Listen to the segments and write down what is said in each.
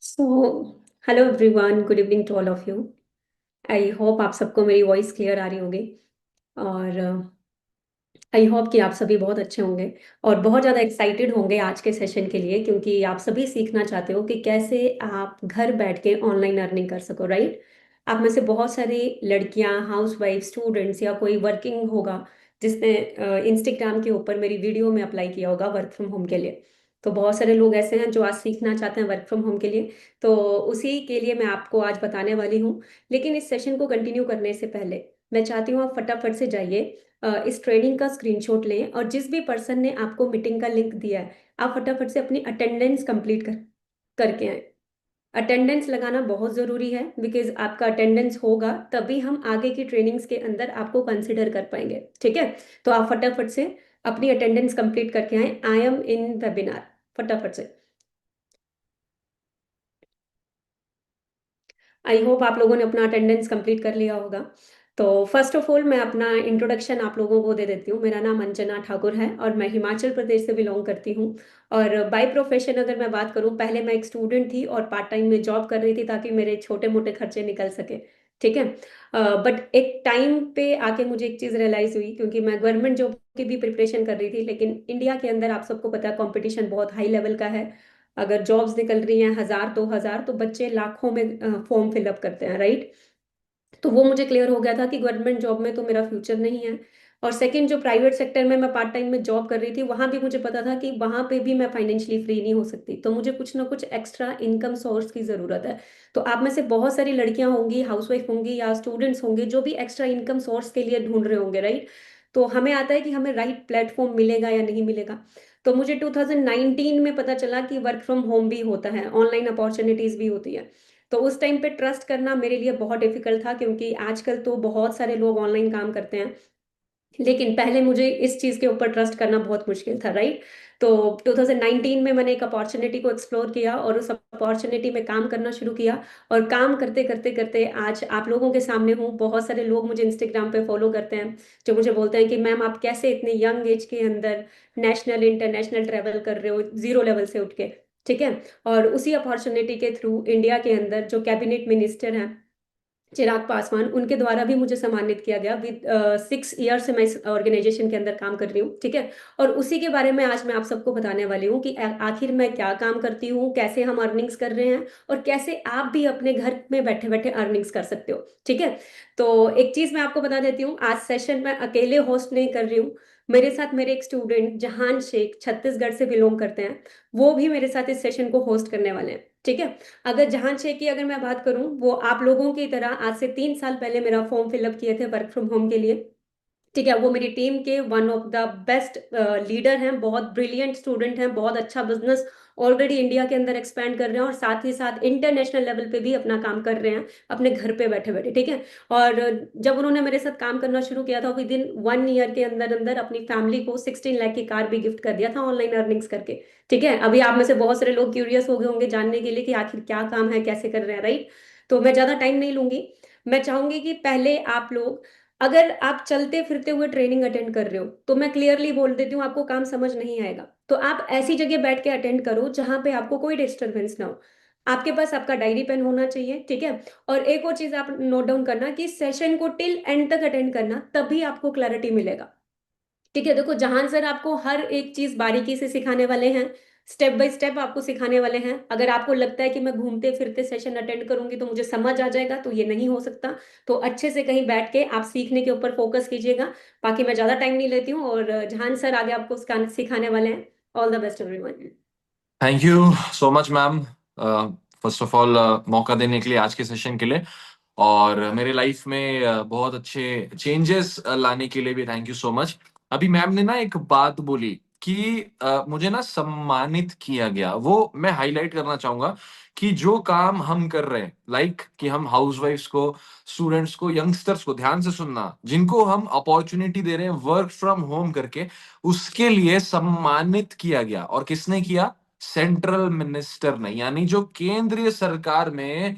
So hello everyone, good evening to all of you. I hope आप सबको मेरी voice clear आ रही होगी। और आई होप कि आप सभी बहुत अच्छे होंगे और बहुत ज़्यादा एक्साइटेड होंगे आज के सेशन के लिए, क्योंकि आप सभी सीखना चाहते हो कि कैसे आप घर बैठ के ऑनलाइन अर्निंग कर सको, राइट। आप में से बहुत सारी लड़कियां, हाउसवाइफ, स्टूडेंट्स या कोई वर्किंग होगा जिसने इंस्टाग्राम के ऊपर मेरी वीडियो में अप्लाई किया होगा वर्क फ्रॉम होम के लिए। तो बहुत सारे लोग ऐसे हैं जो आज सीखना चाहते हैं वर्क फ्रॉम होम के लिए। तो उसी के लिए मैं आपको आज बताने वाली हूँ। लेकिन इस सेशन को कंटिन्यू करने से पहले मैं चाहती हूँ आप फटाफट से जाइए, इस ट्रेनिंग का स्क्रीनशॉट लें और जिस भी पर्सन ने आपको मीटिंग का लिंक दिया है आप फटाफट से अपनी अटेंडेंस कंप्लीट करके आए। अटेंडेंस लगाना बहुत ज़रूरी है, बिकॉज आपका अटेंडेंस होगा तभी हम आगे की ट्रेनिंग्स के अंदर आपको कंसिडर कर पाएंगे, ठीक है। तो आप फटाफट से अपनी अटेंडेंस कंप्लीट करके आए। आई एम इन वेबिनार, फटाफट से। आई होप आप लोगों ने अपना अटेंडेंस कंप्लीट कर लिया होगा। तो फर्स्ट ऑफ ऑल मैं अपना इंट्रोडक्शन आप लोगों को दे देती हूँ। मेरा नाम अंजना ठाकुर है और मैं हिमाचल प्रदेश से बिलोंग करती हूँ। और बाय प्रोफेशन अगर मैं बात करूँ, पहले मैं एक स्टूडेंट थी और पार्ट टाइम में जॉब कर रही थी ताकि मेरे छोटे मोटे खर्चे निकल सके, ठीक है। बट एक टाइम पे आके मुझे एक चीज़ रियलाइज हुई, क्योंकि मैं गवर्नमेंट जॉब की भी प्रिपरेशन कर रही थी, लेकिन इंडिया के अंदर आप सबको पता है कंपटीशन बहुत हाई लेवल का है। अगर जॉब्स निकल रही हैं 1,000 2,000 तो बच्चे लाखों में फॉर्म फिलअप करते हैं, राइट। तो वो मुझे क्लियर हो गया था कि गवर्नमेंट जॉब में तो मेरा फ्यूचर नहीं है। और सेकंड, जो प्राइवेट सेक्टर में मैं पार्ट टाइम में जॉब कर रही थी वहां भी मुझे पता था कि वहां पे भी मैं फाइनेंशियली फ्री नहीं हो सकती, तो मुझे कुछ ना कुछ एक्स्ट्रा इनकम सोर्स की जरूरत है। तो आप में से बहुत सारी लड़कियां होंगी, हाउसवाइफ होंगी या स्टूडेंट्स होंगे जो भी एक्स्ट्रा इनकम सोर्स के लिए ढूंढ रहे होंगे, राइट। तो हमें आता है कि हमें राइट प्लेटफॉर्म मिलेगा या नहीं मिलेगा। तो मुझे 2019 में पता चला कि वर्क फ्रॉम होम भी होता है, ऑनलाइन अपॉर्चुनिटीज भी होती है। तो उस टाइम पे ट्रस्ट करना मेरे लिए बहुत डिफिकल्ट था, क्योंकि आजकल तो बहुत सारे लोग ऑनलाइन काम करते हैं, लेकिन पहले मुझे इस चीज़ के ऊपर ट्रस्ट करना बहुत मुश्किल था, राइट। तो 2019 में मैंने एक अपॉर्चुनिटी को एक्सप्लोर किया और उस अपॉर्चुनिटी में काम करना शुरू किया। और काम करते करते करते आज आप लोगों के सामने हूँ। बहुत सारे लोग मुझे इंस्टाग्राम पे फॉलो करते हैं जो मुझे बोलते हैं कि मैम आप कैसे इतने यंग एज के अंदर नेशनल इंटरनेशनल ट्रैवल कर रहे हो जीरो लेवल से उठ के, ठीक है। और उसी अपॉर्चुनिटी के थ्रू इंडिया के अंदर जो कैबिनेट मिनिस्टर हैं चिराग पासवान, उनके द्वारा भी मुझे सम्मानित किया गया। विद 6 ईयर से मैं इस ऑर्गेनाइजेशन के अंदर काम कर रही हूँ, ठीक है। और उसी के बारे में आज मैं आप सबको बताने वाली हूँ कि आखिर मैं क्या काम करती हूँ, कैसे हम अर्निंग्स कर रहे हैं और कैसे आप भी अपने घर में बैठे बैठे अर्निंग्स कर सकते हो, ठीक है। तो एक चीज मैं आपको बता देती हूँ, आज सेशन मैं अकेले होस्ट नहीं कर रही हूँ। मेरे साथ मेरे एक स्टूडेंट जहान शेख छत्तीसगढ़ से बिलोंग करते हैं, वो भी मेरे साथ इस सेशन को होस्ट करने वाले हैं, ठीक है। अगर जहां शेख की अगर मैं बात करूं, वो आप लोगों की तरह आज से 3 साल पहले मेरा फॉर्म फिलअप किए थे वर्क फ्रॉम होम के लिए, ठीक है। वो मेरी टीम के one of the best leader हैं, बहुत ब्रिलियंट स्टूडेंट हैं, बहुत अच्छा बिजनेस ऑलरेडी इंडिया के अंदर एक्सपैंड कर रहे हैं और साथ ही साथ इंटरनेशनल लेवल पे भी अपना काम कर रहे हैं अपने घर पे बैठे बैठे, ठीक है। और जब उन्होंने मेरे साथ काम करना शुरू किया था, विद इन 1 ईयर के अंदर अंदर अपनी फैमिली को 16 लाख की कार भी गिफ्ट कर दिया था ऑनलाइन अर्निंग्स करके, ठीक है। अभी आप में से बहुत सारे लोग क्यूरियस हो गए होंगे जानने के लिए कि आखिर क्या काम है, कैसे कर रहे हैं, राइट। तो मैं ज्यादा टाइम नहीं लूंगी। मैं चाहूंगी कि पहले आप लोग, अगर आप चलते फिरते हुए ट्रेनिंग अटेंड कर रहे हो तो मैं क्लियरली बोल देती हूँ आपको काम समझ नहीं आएगा, तो आप ऐसी जगह बैठ के अटेंड करो जहां पे आपको कोई डिस्टरबेंस ना हो। आपके पास आपका डायरी पेन होना चाहिए, ठीक है। और एक और चीज आप नोट डाउन करना कि सेशन को टिल एंड तक अटेंड करना, तभी आपको क्लैरिटी मिलेगा, ठीक है। देखो जहां सर आपको हर एक चीज बारीकी से सिखाने वाले हैं, स्टेप बाय स्टेप आपको सिखाने वाले हैं। अगर आपको लगता है कि मैं घूमते फिरते सेशन अटेंड करूंगी तो मुझे समझ आ जाएगा, तो ये नहीं हो सकता। तो अच्छे से कहीं बैठ के आप सीखने के ऊपर फोकस कीजिएगा। बाकी मैं ज्यादा टाइम नहीं लेती हूँ और जहान सर आगे आपको सिखाने वाले हैं। All the best everyone. Thank you so much ma'am. First of all मौका देने के लिए आज के सेशन के लिए और मेरे लाइफ में बहुत अच्छे चेंजेस लाने के लिए भी थैंक यू सो मच। अभी मैम ने ना एक बात बोली कि मुझे ना सम्मानित किया गया, वो मैं हाईलाइट करना चाहूंगा कि जो काम हम कर रहे हैं, लाइक कि हम हाउसवाइफ्स को, स्टूडेंट्स को, यंगस्टर्स को, ध्यान से सुनना, जिनको हम अपॉर्चुनिटी दे रहे हैं वर्क फ्रॉम होम करके, उसके लिए सम्मानित किया गया। और किसने किया? सेंट्रल मिनिस्टर ने, यानी जो केंद्रीय सरकार में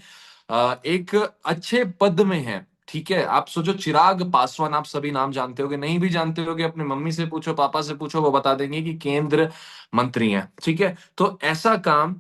एक अच्छे पद में है। ठीक है, आप सोचो, चिराग पासवान, आप सभी नाम जानते होगे, नहीं भी जानते होगे अपने मम्मी से पूछो, पापा से पूछो, वो बता देंगे कि केंद्र मंत्री हैं। ठीक है, तो ऐसा काम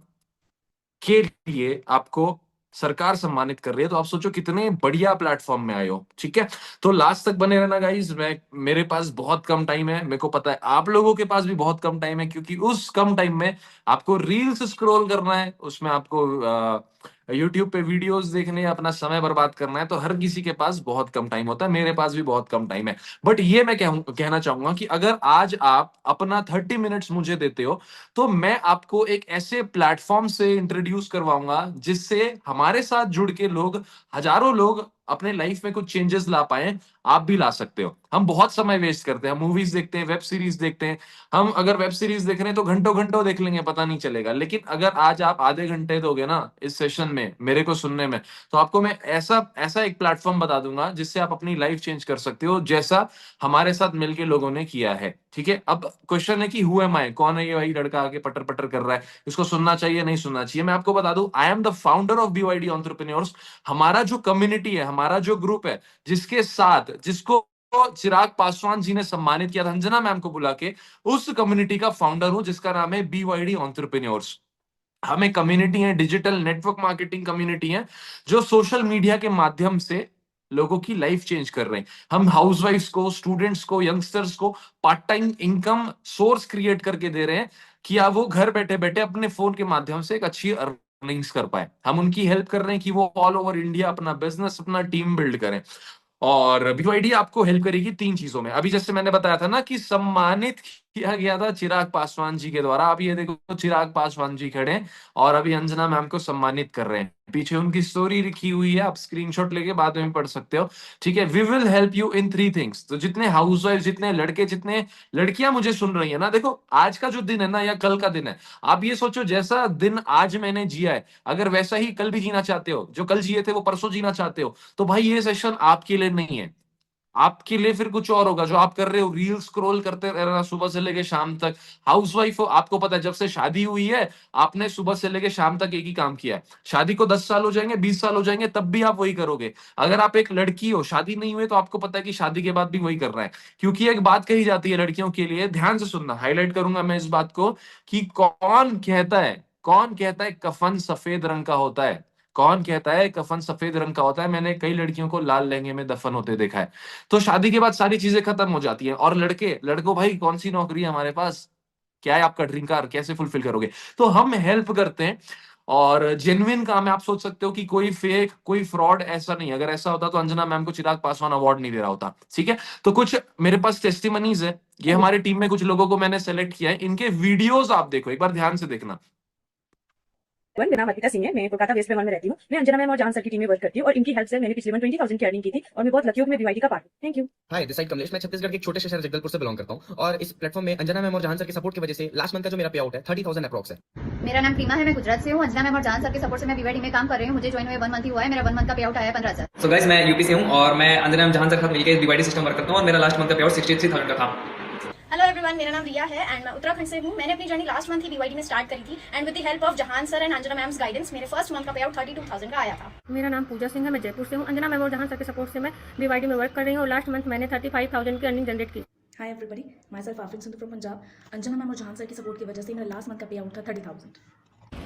के लिए आपको सरकार सम्मानित कर रही है, तो आप सोचो कितने बढ़िया प्लेटफॉर्म में आए हो। ठीक है, तो लास्ट तक बने रहना गाइस। मैं मेरे पास बहुत कम टाइम है, मेरे को पता है आप लोगों के पास भी बहुत कम टाइम है, क्योंकि उस कम टाइम में आपको रील्स स्क्रॉल करना है, उसमें आपको यूट्यूब पे वीडियोस देखने, अपना समय बर्बाद करना है। तो हर किसी के पास बहुत कम टाइम होता है, मेरे पास भी बहुत कम टाइम है। बट ये मैं कहना चाहूंगा कि अगर आज आप अपना 30 मिनट्स मुझे देते हो, तो मैं आपको एक ऐसे प्लेटफॉर्म से इंट्रोड्यूस करवाऊंगा जिससे हमारे साथ जुड़ के लोग, हजारों लोग अपने लाइफ में कुछ चेंजेस ला पाए। आप भी ला सकते हो। हम बहुत समय वेस्ट करते हैं, मूवीज देखते हैं, वेब सीरीज देखते हैं। हम अगर वेब सीरीज देख रहे हैं तो घंटों घंटों देख लेंगे, पता नहीं चलेगा। लेकिन अगर आज आप आधे घंटे दोगे ना इस सेशन में मेरे को सुनने में, तो आपको मैं ऐसा ऐसा एक प्लेटफॉर्म बता दूंगा जिससे आप अपनी लाइफ चेंज कर सकते हो, जैसा हमारे साथ मिलके लोगों ने किया है। ठीक है, अब क्वेश्चन है कि हु एम आई, कौन है ये भाई लड़का आके पटर पटर कर रहा है, इसको सुनना चाहिए नहीं सुनना चाहिए। मैं आपको बता दूं, I am the founder of BYD entrepreneurs. हमारा जो कम्युनिटी है, हमारा जो ग्रुप है, जिसके साथ जिसको चिराग पासवान जी ने सम्मानित किया था अंजना मैम को बुला के, उस कम्युनिटी का फाउंडर हूं, जिसका नाम है बीवाईडी एंटरप्रेन्योर्स। हम एक कम्युनिटी है, डिजिटल नेटवर्क मार्केटिंग कम्युनिटी है, जो सोशल मीडिया के माध्यम से लोगों की लाइफ चेंज कर रहे हैं। हम हाउसवाइफ्स को, स्टूडेंट्स को, यंगस्टर्स को part time income source create करके दे रहे हैं कि आप वो घर बैठे बैठे अपने फोन के माध्यम से एक अच्छी अर्निंग्स कर पाए। हम उनकी हेल्प कर रहे हैं कि वो ऑल ओवर इंडिया अपना बिजनेस, अपना टीम बिल्ड करें। और बीवाईडी आपको हेल्प करेगी तीन चीजों में। अभी जैसे मैंने बताया था ना कि सम्मानित किया गया था चिराग पासवान जी के द्वारा। आप ये देखो, चिराग पासवान जी खड़े हैं और अभी अंजना मैम को सम्मानित कर रहे हैं। पीछे उनकी स्टोरी लिखी हुई है, आप स्क्रीनशॉट लेके बाद में पढ़ सकते हो। ठीक है, we will help you in 3 things. तो जितने हाउसवाइफ, जितने लड़के, जितने लड़कियां मुझे सुन रही है ना, देखो आज का जो दिन है ना, या कल का दिन है, आप ये सोचो जैसा दिन आज मैंने जिया है, अगर वैसा ही कल भी जीना चाहते हो, जो कल जिए थे वो परसों जीना चाहते हो, तो भाई ये सेशन आपके लिए नहीं है। आपके लिए फिर कुछ और होगा। जो आप कर रहे हो, रील स्क्रॉल करते रहना सुबह से लेके शाम तक। हाउसवाइफ हो, आपको पता है जब से शादी हुई है आपने सुबह से लेके शाम तक एक ही काम किया है। शादी को 10 साल हो जाएंगे, 20 साल हो जाएंगे, तब भी आप वही करोगे। अगर आप एक लड़की हो, शादी नहीं हुई, तो आपको पता है कि शादी के बाद भी वही कर रहा है। क्योंकि एक बात कही जाती है लड़कियों के लिए, ध्यान से सुनना, हाईलाइट करूंगा मैं इस बात को, कि कौन कहता है कफन सफेद रंग का होता है? कौन कहता है कफन सफेद रंग का होता है? मैंने कई लड़कियों को लाल लहंगे में दफन होते देखा है। तो शादी के बाद सारी चीजें खत्म हो जाती हैं। और लड़कों भाई कौन सी नौकरी है हमारे पास? क्या है आपका ड्रीम कार? कैसे फुलफिल करोगे? तो हम हेल्प करते हैं, और जेन्युइन काम है। आप सोच सकते हो कि कोई फेक, कोई फ्रॉड, ऐसा नहीं। अगर ऐसा होता तो अंजना मैम को चिराग पासवान अवार्ड नहीं दे रहा होता। ठीक है, तो कुछ मेरे पास टेस्टिमनीज है। ये हमारी टीम में कुछ लोगों को मैंने सेलेक्ट किया है, इनके वीडियोस आप देखो, एक बार ध्यान से देखना। मेरा नाम अर्पिता सिंह है। मैं कोलकाता वेस्ट बंगाल में रहती हूँ। मैं अंजना मैम और जान सर की टीम में वर्क करती हूँ और इनकी हेल्प से मैंने पिछले 20,000 की अर्निंग की थी और मैं बहुत लकी हूँ कि मैं बीवाईडी का पार्ट हूँ। Thank you. Hi, this side Kamlesh. मैं छत्तीसगढ़ के एक छोटे से शहर जगदलपुर से बिलोंग करता हूँ और इस प्लेटफॉर्म में अंजना मैम और जहान सर के सपोर्ट की वजह से लास्ट मंथ का जो मेरा पे आउट है 30,000 अप्रॉक्स है। मेरा नाम प्रीमा है, मैं गुजरात से हूँ। अंजना मैम और जान सर के सपोर्ट से मैं बीवाईडी में काम कर रही हूँ। मुझे ज्वाइन हुए 1 मंथ ही हुआ है। मेरा 1 मंथ का पे आउट आया है 15,000। सो गाइस, मैं यूपी से हूँ और मैं अंजना मैम जहान सर के साथ मिलकर बीवाईडी सिस्टम वर्क करता हूँ और मेरा लास्ट मंथ का पे आउट 63,000 का था। हेलो एवरीवन, मेरा नाम रिया है एंड मैं उत्तराखंड से हूँ। मैंने अपनी जर्नी लास्ट मंथ ही बीवाईडी में स्टार्ट करी थी and with the help of Jahan sir and Anjana ma'am's guidance मेरे फर्स्ट मंथ का पे आउट 32,000 का आया था। मेरा नाम पूजा सिंह है। मैं जयपुर से हूँ। अंजना मैम और जहान सर के सपोर्ट से मैं बीवाईडी में वर्क कर रही हूँ और लास्ट मंथ मैंने 35,000 की अर्निंग जनरेट की। Hi everybody, my self Afreen Sindhu from Punjab. Anjana ma'am और जहान सर की सपोर्ट की वजह से मेरा लास्ट मंथ का पे आउट था 30,000।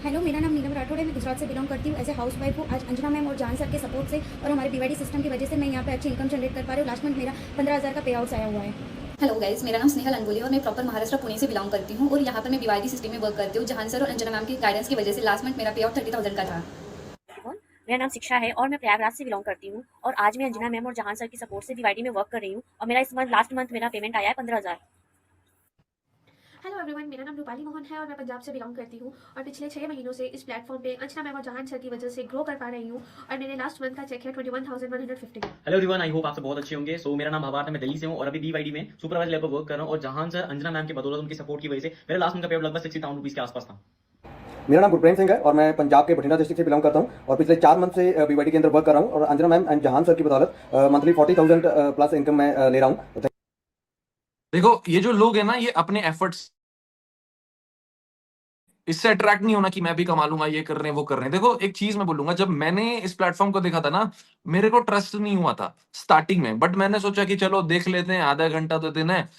हेलो, मेरा नाम नीलम राठौड़ है। मैं गुजरात से बिलोंग करती हूँ। एज ए हाउस वाइफ हूँ। आज अंजना मैम और जान सर के सपोर्ट से और हमारे बीवाईडी सिस्टम की वजह से मैं यहाँ पे अच्छी इनकम जनरेट कर पा रही हूँ। लास्ट मंथ मेरा 15,000 का पे आउट आया हुआ है। हेलो गाइस, मेरा नाम स्नेहल अंगुली और मैं प्रॉपर महाराष्ट्र पुणे से बिलोंग करती हूँ और यहाँ पर मैं बीवाईडी सिस्टम में वर्क करती हूँ। जहान सर और अंजना मैम की गाइडेंस की वजह से लास्ट मंथ मेरा पे आउट 30,000 का था। मेरा नाम शिक्षा है और मैं प्रयागराज से बिलोंग करती हूँ और आज मैं अंजना मैम और जहान सर की सपोर्ट से बीवाईडी में वर्क कर रही हूँ और मेरा इस मंथ लास्ट मंथ मेरा पेमेंट आया है 15,000। हेलो एवरीवन, मेरा नाम रूपाली मोहन है और मैं पंजाब से बिलोंग करती हूँ और पिछले 6 महीनों से इस प्लेटफॉर्म पे अंजना मैम और जहान सर की वजह से ग्रो कर पा रही हूँ और मैंने लास्ट मंथ का चेक है 21,150। हेलो एवरीवन, आई होप आप सब बहुत अच्छे होंगे। सो मेरा नाम भवार है, मैं दिल्ली से हूँ और अभी बीवाईडी में सुपरवाइजर लेवल पर वर्क कर रहा हूँ और जहान सर, अंजना मैम की बदौलत, उनकी सपोर्ट की वजह से मेरा लास्ट मंथ का पे आउट लगभग 60,000 रुपीज के आसपास था। मेरा नाम गुरप्रेम सिंह है और मैं पंजाब के बठिंडा डिस्ट्रिक्ट से बिलोंग करता हूँ और पिछले 4 मंथ से बीवाईडी के अंदर वर्क कर रहा हूँ और अंजना मैम एंड जहान सर की बदौलत मंथली 40,000 प्लस इनकम मैं ले रहा हूँ। देखो ये जो लोग हैं ना, ये अपने एफर्ट्स इससे अट्रैक्ट नहीं होना कि मैं भी कमा लूंगा, ये कर रहे हैं वो कर रहे हैं। देखो एक चीज मैं बोलूंगा, जब मैंने इस प्लेटफॉर्म को देखा था ना, मेरे को ट्रस्ट नहीं हुआ था स्टार्टिंग में, बट मैंने सोचा कि चलो देख लेते हैं, आधा घंटा तो दिन है,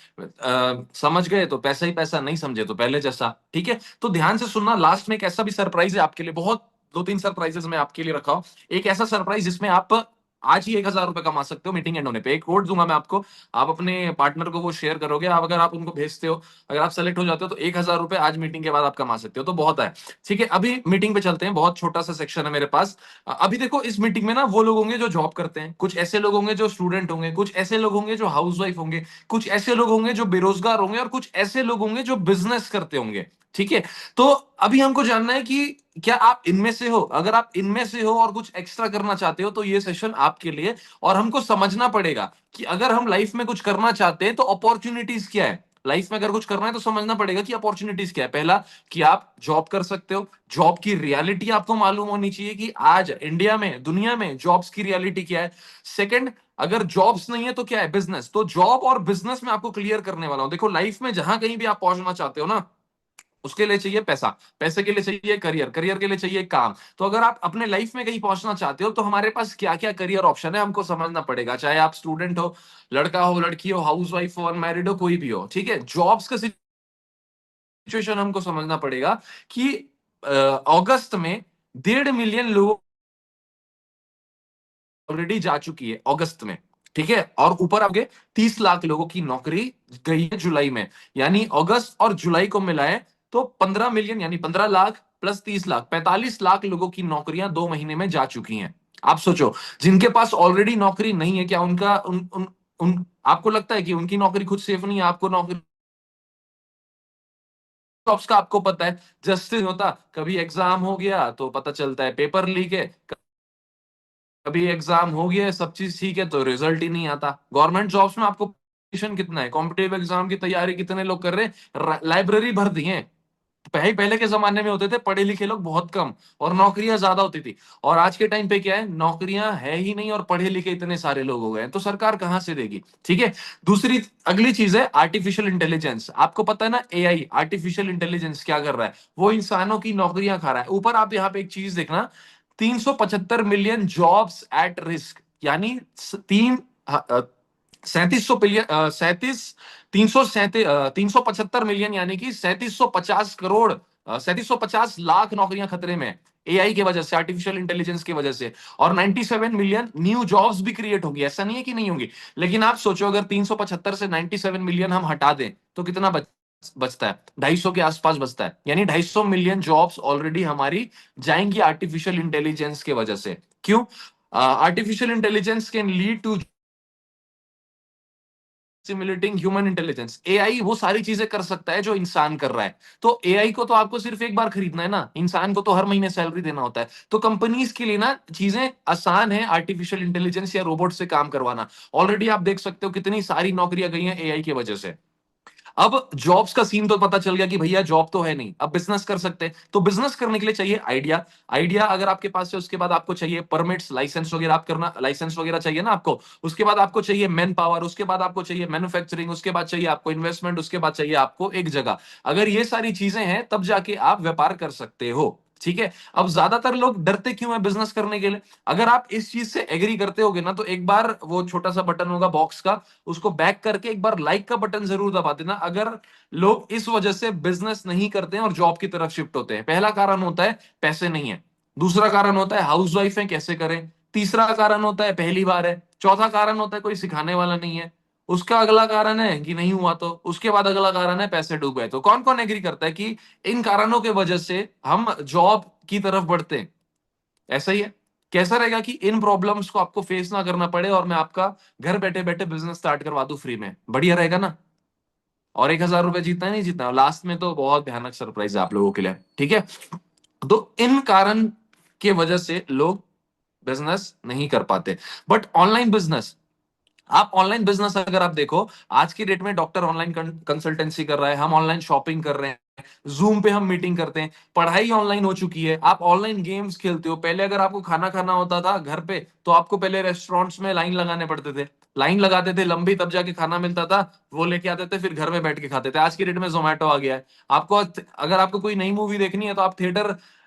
समझ गए तो पैसा ही पैसा, नहीं समझे तो पहले जैसा, ठीक है। तो ध्यान से सुनना, लास्ट में एक ऐसा भी सरप्राइज है आपके लिए, बहुत 2-3 सरप्राइजेस मैं आपके लिए रखा हूं। एक ऐसा सरप्राइज जिसमें आप आज ही 1,000 रुपए कमा सकते हो मीटिंग एंड होने पे। एक कोड दूंगा मैं आपको, आप अपने पार्टनर को वो शेयर करोगे, आप अगर आप उनको भेजते हो, अगर आप सेलेक्ट हो जाते हो तो 1,000 रुपए आज मीटिंग के बाद आप कमा सकते हो। तो बहुत है, ठीक है। अभी मीटिंग पे चलते हैं, बहुत छोटा सा सेक्शन है मेरे पास। अभी देखो इस मीटिंग में ना वो लोग होंगे जो जॉब करते हैं, कुछ ऐसे लोग होंगे जो स्टूडेंट होंगे, कुछ ऐसे लोग होंगे जो हाउसवाइफ होंगे, कुछ ऐसे लोग होंगे जो बेरोजगार होंगे, और कुछ ऐसे लोग होंगे जो बिजनेस करते होंगे, ठीक है। तो अभी हमको जानना है कि क्या आप इनमें से हो। अगर आप इनमें से हो और कुछ एक्स्ट्रा करना चाहते हो तो ये सेशन आपके लिए। और हमको समझना पड़ेगा कि अगर हम लाइफ में कुछ करना चाहते हैं तो अपॉर्चुनिटीज क्या है। लाइफ में अगर कुछ करना है तो समझना पड़ेगा कि अपॉर्चुनिटीज क्या है। पहला, कि आप जॉब कर सकते हो, जॉब की रियलिटी आपको मालूम होनी चाहिए कि आज इंडिया में, दुनिया में जॉब्स की रियलिटी क्या है। सेकंड, अगर जॉब्स नहीं है तो क्या है, बिजनेस। तो जॉब और बिजनेस में आपको क्लियर करने वाला हूं। देखो लाइफ में जहां कहीं भी आप पहुंचना चाहते हो ना, उसके लिए चाहिए पैसा, पैसे के लिए चाहिए करियर, करियर के लिए चाहिए काम। तो अगर आप अपने लाइफ में कहीं पहुंचना चाहते हो तो हमारे पास क्या क्या करियर ऑप्शन है हमको समझना पड़ेगा। चाहे आप स्टूडेंट हो, लड़का हो, लड़की हो, हाउसवाइफ हो, अनमैरिड हो, कोई भी हो, ठीक है। जॉब्स का सिचुएशन हमको समझना पड़ेगा कि अगस्त में 1.5 मिलियन लोग ऑलरेडी जा चुकी है अगस्त में, ठीक है। और ऊपर आगे 30 लाख लोगों की नौकरी गई है जुलाई में। यानी अगस्त और जुलाई को मिलाएं तो 15 मिलियन, यानी 15 लाख प्लस 30 लाख, 45 लाख लोगों की नौकरियां 2 महीने में जा चुकी हैं। आप सोचो, जिनके पास ऑलरेडी नौकरी नहीं है, क्या उनका उन आपको लगता है कि उनकी नौकरी खुद सेफ नहीं है? आपको नौकरी जॉब्स का आपको पता है, जस्टिस होता, कभी एग्जाम हो गया तो पता चलता है पेपर लीक है, कभी एग्जाम हो गया सब चीज ठीक है तो रिजल्ट ही नहीं आता। गवर्नमेंट जॉब्स में आपको कंपटीशन कितना है, कॉम्पिटेटिव एग्जाम की तैयारी कितने लोग कर रहे हैं, लाइब्रेरी भर दी है। पहले के जमाने में होते थे पढ़े लिखे लोग बहुत कम और नौकरियां ज्यादा होती थी। और आज के टाइम पे क्या है, नौकरियां है ही नहीं और पढ़े लिखे इतने सारे लोग हो गए हैं, तो सरकार कहां से देगी, ठीक है। दूसरी अगली चीज है आर्टिफिशियल इंटेलिजेंस। आपको पता है ना, एआई, आर्टिफिशियल इंटेलिजेंस क्या कर रहा है, वो इंसानों की नौकरियां खा रहा है। ऊपर आप यहाँ पे एक चीज देखना, 375 मिलियन जॉब्स एट रिस्क, यानी तीन 3750 सैतीस 375 मिलियन, यानी कि 3750 करोड़, 3750 लाख नौकरियां खतरे में एआई की वजह से, आर्टिफिशियल इंटेलिजेंस की वजह से। और 97 मिलियन न्यू जॉब्स भी क्रिएट होंगी, ऐसा नहीं है कि नहीं होंगी। लेकिन आप सोचो, अगर 375 से 97 मिलियन हम हटा दें तो कितना बचता है, 250 के आसपास बचता है। यानी 250 मिलियन जॉब्स ऑलरेडी हमारी जाएंगी आर्टिफिशियल इंटेलिजेंस की वजह से। क्यों? Artificial intelligence can lead to simulating human intelligence. AI वो सारी चीजें कर सकता है जो इंसान कर रहा है। तो एआई को तो आपको सिर्फ एक बार खरीदना है ना, इंसान को तो हर महीने सैलरी देना होता है। तो कंपनीज के लिए ना चीजें आसान है आर्टिफिशियल इंटेलिजेंस या रोबोट से काम करवाना। ऑलरेडी आप देख सकते हो कितनी सारी नौकरियां गई हैं एआई की वजह से। अब जॉब्स का सीन तो पता चल गया कि भैया जॉब तो है नहीं, अब बिजनेस कर सकते हैं। तो बिजनेस करने के लिए चाहिए आइडिया। आइडिया अगर आपके पास है, उसके बाद आपको चाहिए परमिट्स, लाइसेंस वगैरह, आप करना लाइसेंस वगैरह चाहिए ना आपको। उसके बाद आपको चाहिए मैन पावर, उसके बाद आपको चाहिए मैन्युफैक्चरिंग, उसके बाद चाहिए आपको इन्वेस्टमेंट, उसके बाद चाहिए आपको एक जगह। अगर ये सारी चीजें हैं तब जाके आप व्यापार कर सकते हो, ठीक है। अब ज्यादातर लोग डरते क्यों है बिजनेस करने के लिए? अगर आप इस चीज से एग्री करते होगे ना, तो एक बार वो छोटा सा बटन होगा बॉक्स का, उसको बैक करके एक बार लाइक का बटन जरूर दबा देना अगर लोग इस वजह से बिजनेस नहीं करते हैं और जॉब की तरफ शिफ्ट होते हैं। पहला कारण होता है पैसे नहीं है, दूसरा कारण होता है हाउसवाइफ है कैसे करें, तीसरा कारण होता है पहली बार है, चौथा कारण होता है कोई सिखाने वाला नहीं है, उसका अगला कारण है कि नहीं हुआ, तो उसके बाद अगला कारण है पैसे डूब गए। तो कौन कौन एग्री करता है कि इन कारणों के वजह से हम जॉब की तरफ बढ़ते हैं? ऐसा ही है। कैसा रहेगा कि इन प्रॉब्लम्स को आपको फेस ना करना पड़े और मैं आपका घर बैठे बैठे बिजनेस स्टार्ट करवा दूं फ्री में? बढ़िया रहेगा ना। और 1,000 रुपए जीतना है, नहीं जीतना, लास्ट में तो बहुत भयानक सरप्राइज है आप लोगों के लिए, ठीक है। तो इन कारण के वजह से लोग बिजनेस नहीं कर पाते। बट ऑनलाइन बिजनेस, आप ऑनलाइन बिजनेस अगर आप देखो, आज की डेट में डॉक्टर ऑनलाइन कंसल्टेंसी कर रहा है, हम ऑनलाइन शॉपिंग कर रहे हैं, जूम पे हम मीटिंग करते हैं, पढ़ाई ऑनलाइन हो चुकी है, आप ऑनलाइन गेम्स खेलते हो। पहले अगर आपको खाना खाना होता था घर पे तो आपको पहले रेस्टोरेंट्स में लाइन लगाने पड़ते थे, लाइन लगाते थे लंबी, तब जाके खाना मिलता था, वो लेके आते थे, फिर घर में बैठ के खाते थे। आज की डेट में जोमेटो आ गया है। आपको अगर आपको कोई नई मूवी देखनी है तो आप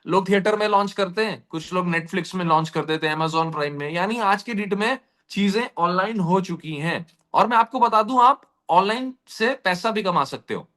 लोग थिएटर में लॉन्च करते हैं, कुछ लोग नेटफ्लिक्स में लॉन्च कर देते हैं, अमेजोन प्राइम में। यानी आज की डेट में चीजें ऑनलाइन हो चुकी हैं। और मैं आपको बता दूं, आप ऑनलाइन से पैसा भी कमा सकते हो।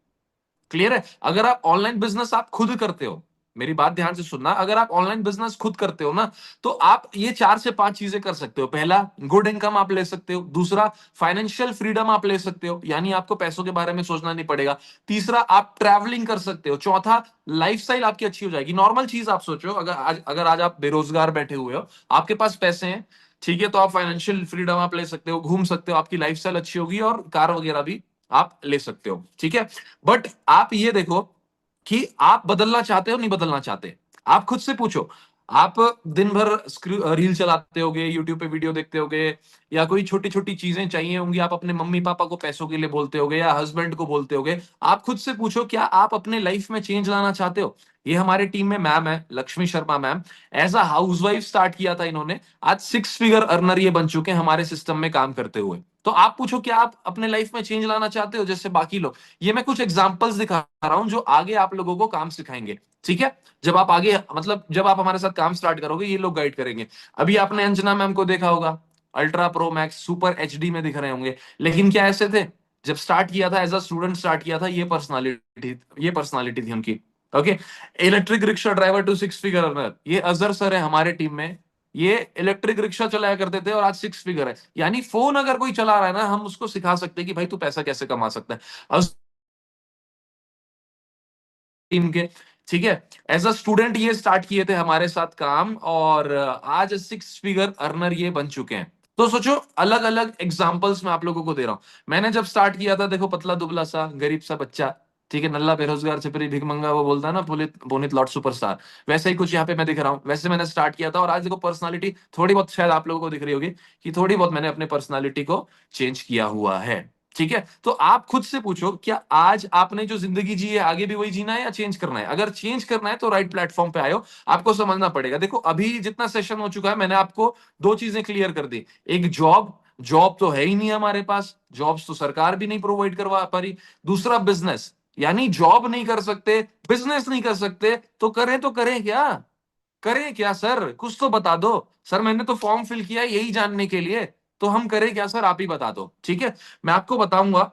क्लियर है? अगर आप ऑनलाइन बिजनेस आप खुद करते हो, मेरी बात ध्यान से सुनना, अगर आप ऑनलाइन बिजनेस खुद करते हो ना, तो आप ये 4 से 5 चीजें कर सकते हो। पहला, गुड इनकम आप ले सकते हो। दूसरा, फाइनेंशियल फ्रीडम आप ले सकते हो, यानी आपको पैसों के बारे में सोचना नहीं पड़ेगा। तीसरा, आप ट्रैवलिंग कर सकते हो। चौथा, लाइफस्टाइल आपकी अच्छी हो जाएगी। नॉर्मल चीज आप सोचो, अगर आज आप बेरोजगार बैठे हुए हो, आपके पास पैसे हैं, ठीक है, तो आप फाइनेंशियल फ्रीडम आप ले सकते हो, घूम सकते हो, आपकी लाइफस्टाइल अच्छी होगी और कार वगैरह भी आप ले सकते हो, ठीक है। बट आप ये देखो कि आप बदलना चाहते हो नहीं बदलना चाहते। आप खुद से पूछो। आप दिन भर रील चलाते होगे, यूट्यूब पे वीडियो देखते होगे, या कोई छोटी छोटी चीजें चाहिए होंगी, आप अपने मम्मी पापा को पैसों के लिए बोलते होगे या हस्बैंड को बोलते होगे। आप खुद से पूछो, क्या आप अपने लाइफ में चेंज लाना चाहते हो? ये हमारे टीम में मैम है, Lakshmi Sharma ma'am, as a housewife start किया था इन्होंने। आज 6 फिगर अर्नर ये बन चुके हैं हमारे सिस्टम में काम करते हुए। तो आप पूछो, क्या आप अपने लाइफ में चेंज लाना चाहते हो जैसे बाकी लोग? ये मैं कुछ एग्जांपल्स दिखा रहा हूं जो आगे आप लोगों को काम सिखाएंगे, ठीक है। जब आप आगे, मतलब जब आप हमारे साथ काम स्टार्ट करोगे, ये लोग गाइड करेंगे। अभी आपने अंजना मैम को देखा होगा, ultra pro max super HD में दिख रहे होंगे, लेकिन क्या ऐसे थे? जब स्टार्ट किया था, एज अ स्टूडेंट स्टार्ट किया था, ये पर्सनालिटी थी उनकी। Okay. Electric rickshaw driver to 6 figure earner, ये अजहर सर है हमारे टीम में। ये इलेक्ट्रिक रिक्शा चलाया करते थे और आज 6 फिगर है। यानी फोन अगर कोई चला रहा है ना, हम उसको सिखा सकते हैं कि भाई तू पैसा कैसे कमा सकता है, टीम के, ठीक है। एज अ स्टूडेंट ये स्टार्ट किए थे हमारे साथ काम, और आज 6 फिगर अर्नर ये बन चुके हैं। तो सोचो, अलग अलग एग्जांपल्स मैं आप लोगों को दे रहा हूं। मैंने जब स्टार्ट किया था, देखो, पतला दुबला सा गरीब सा बच्चा, ठीक है, नल्ला बेरोजगार छपरी भिखमंगा, वो बोलता है ना, पुलित पुनित लॉर्ड सुपरस्टार, वैसे ही कुछ यहाँ पे मैं दिख रहा हूँ। वैसे मैंने स्टार्ट किया था, और आज देखो पर्सनालिटी थोड़ी बहुत शायद आप लोगों को दिख रही होगी कि थोड़ी बहुत मैंने अपने पर्सनालिटी को चेंज किया हुआ है, ठीक है। तो आप खुद से पूछो, क्या आज आपने जो जिंदगी जी है आगे भी वही जीना है या चेंज करना है? अगर चेंज करना है तो राइट प्लेटफॉर्म पे आए हो। आपको समझना पड़ेगा। देखो, अभी जितना सेशन हो चुका है, मैंने आपको 2 चीजें क्लियर कर दी। एक, जॉब जॉब तो है ही नहीं हमारे पास, जॉब्स तो सरकार भी नहीं प्रोवाइड करवा पा रही। दूसरा, बिजनेस, यानी जॉब नहीं कर सकते, बिजनेस नहीं कर सकते, तो करें क्या? करें क्या सर? कुछ तो बता दो। सर मैंने तो फॉर्म फिल किया है यही जानने के लिए, तो हम करें क्या सर? आप ही बता दो, ठीक है। मैं आपको बताऊंगा,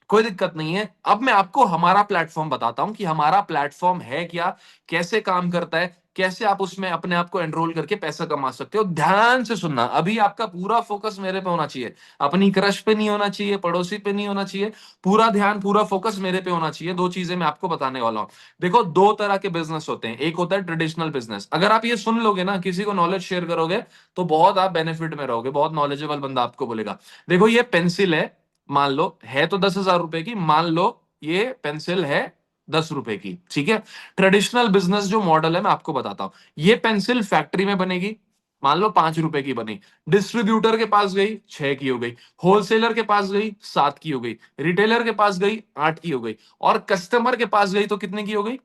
कोई दिक्कत नहीं है। अब मैं आपको हमारा प्लेटफॉर्म बताता हूं कि हमारा प्लेटफॉर्म है क्या, कैसे काम करता है, कैसे आप उसमें अपने आप को एनरोल करके पैसा कमा सकते हो। ध्यान से सुनना, अभी आपका पूरा फोकस मेरे पे होना चाहिए, अपनी क्रश पे नहीं होना चाहिए, पड़ोसी पे नहीं होना चाहिए। पूरा ध्यान, पूरा फोकस मेरे पे होना चाहिए। 2 चीजें मैं आपको बताने वाला हूं। देखो, 2 तरह के बिजनेस होते हैं। एक होता है ट्रेडिशनल बिजनेस। अगर आप ये सुन लोगे ना, किसी को नॉलेज शेयर करोगे, तो बहुत आप बेनिफिट में रहोगे। बहुत नॉलेजेबल बंदा आपको बोलेगा, देखो ये पेंसिल है, मान लो है तो 10,000 रुपए की, मान लो ये पेंसिल है 10 रुपए की, ठीक है। ट्रेडिशनल बिजनेस जो मॉडल है मैं आपको बताता हूं। ये पेंसिल फैक्ट्री में बनेगी, मान लो 5 रुपए की बनी, डिस्ट्रीब्यूटर के पास गई 6 की हो गई, होलसेलर के पास गई 7 की हो गई, रिटेलर के पास गई 8 की हो गई, और कस्टमर के पास गई तो कितने की हो गई?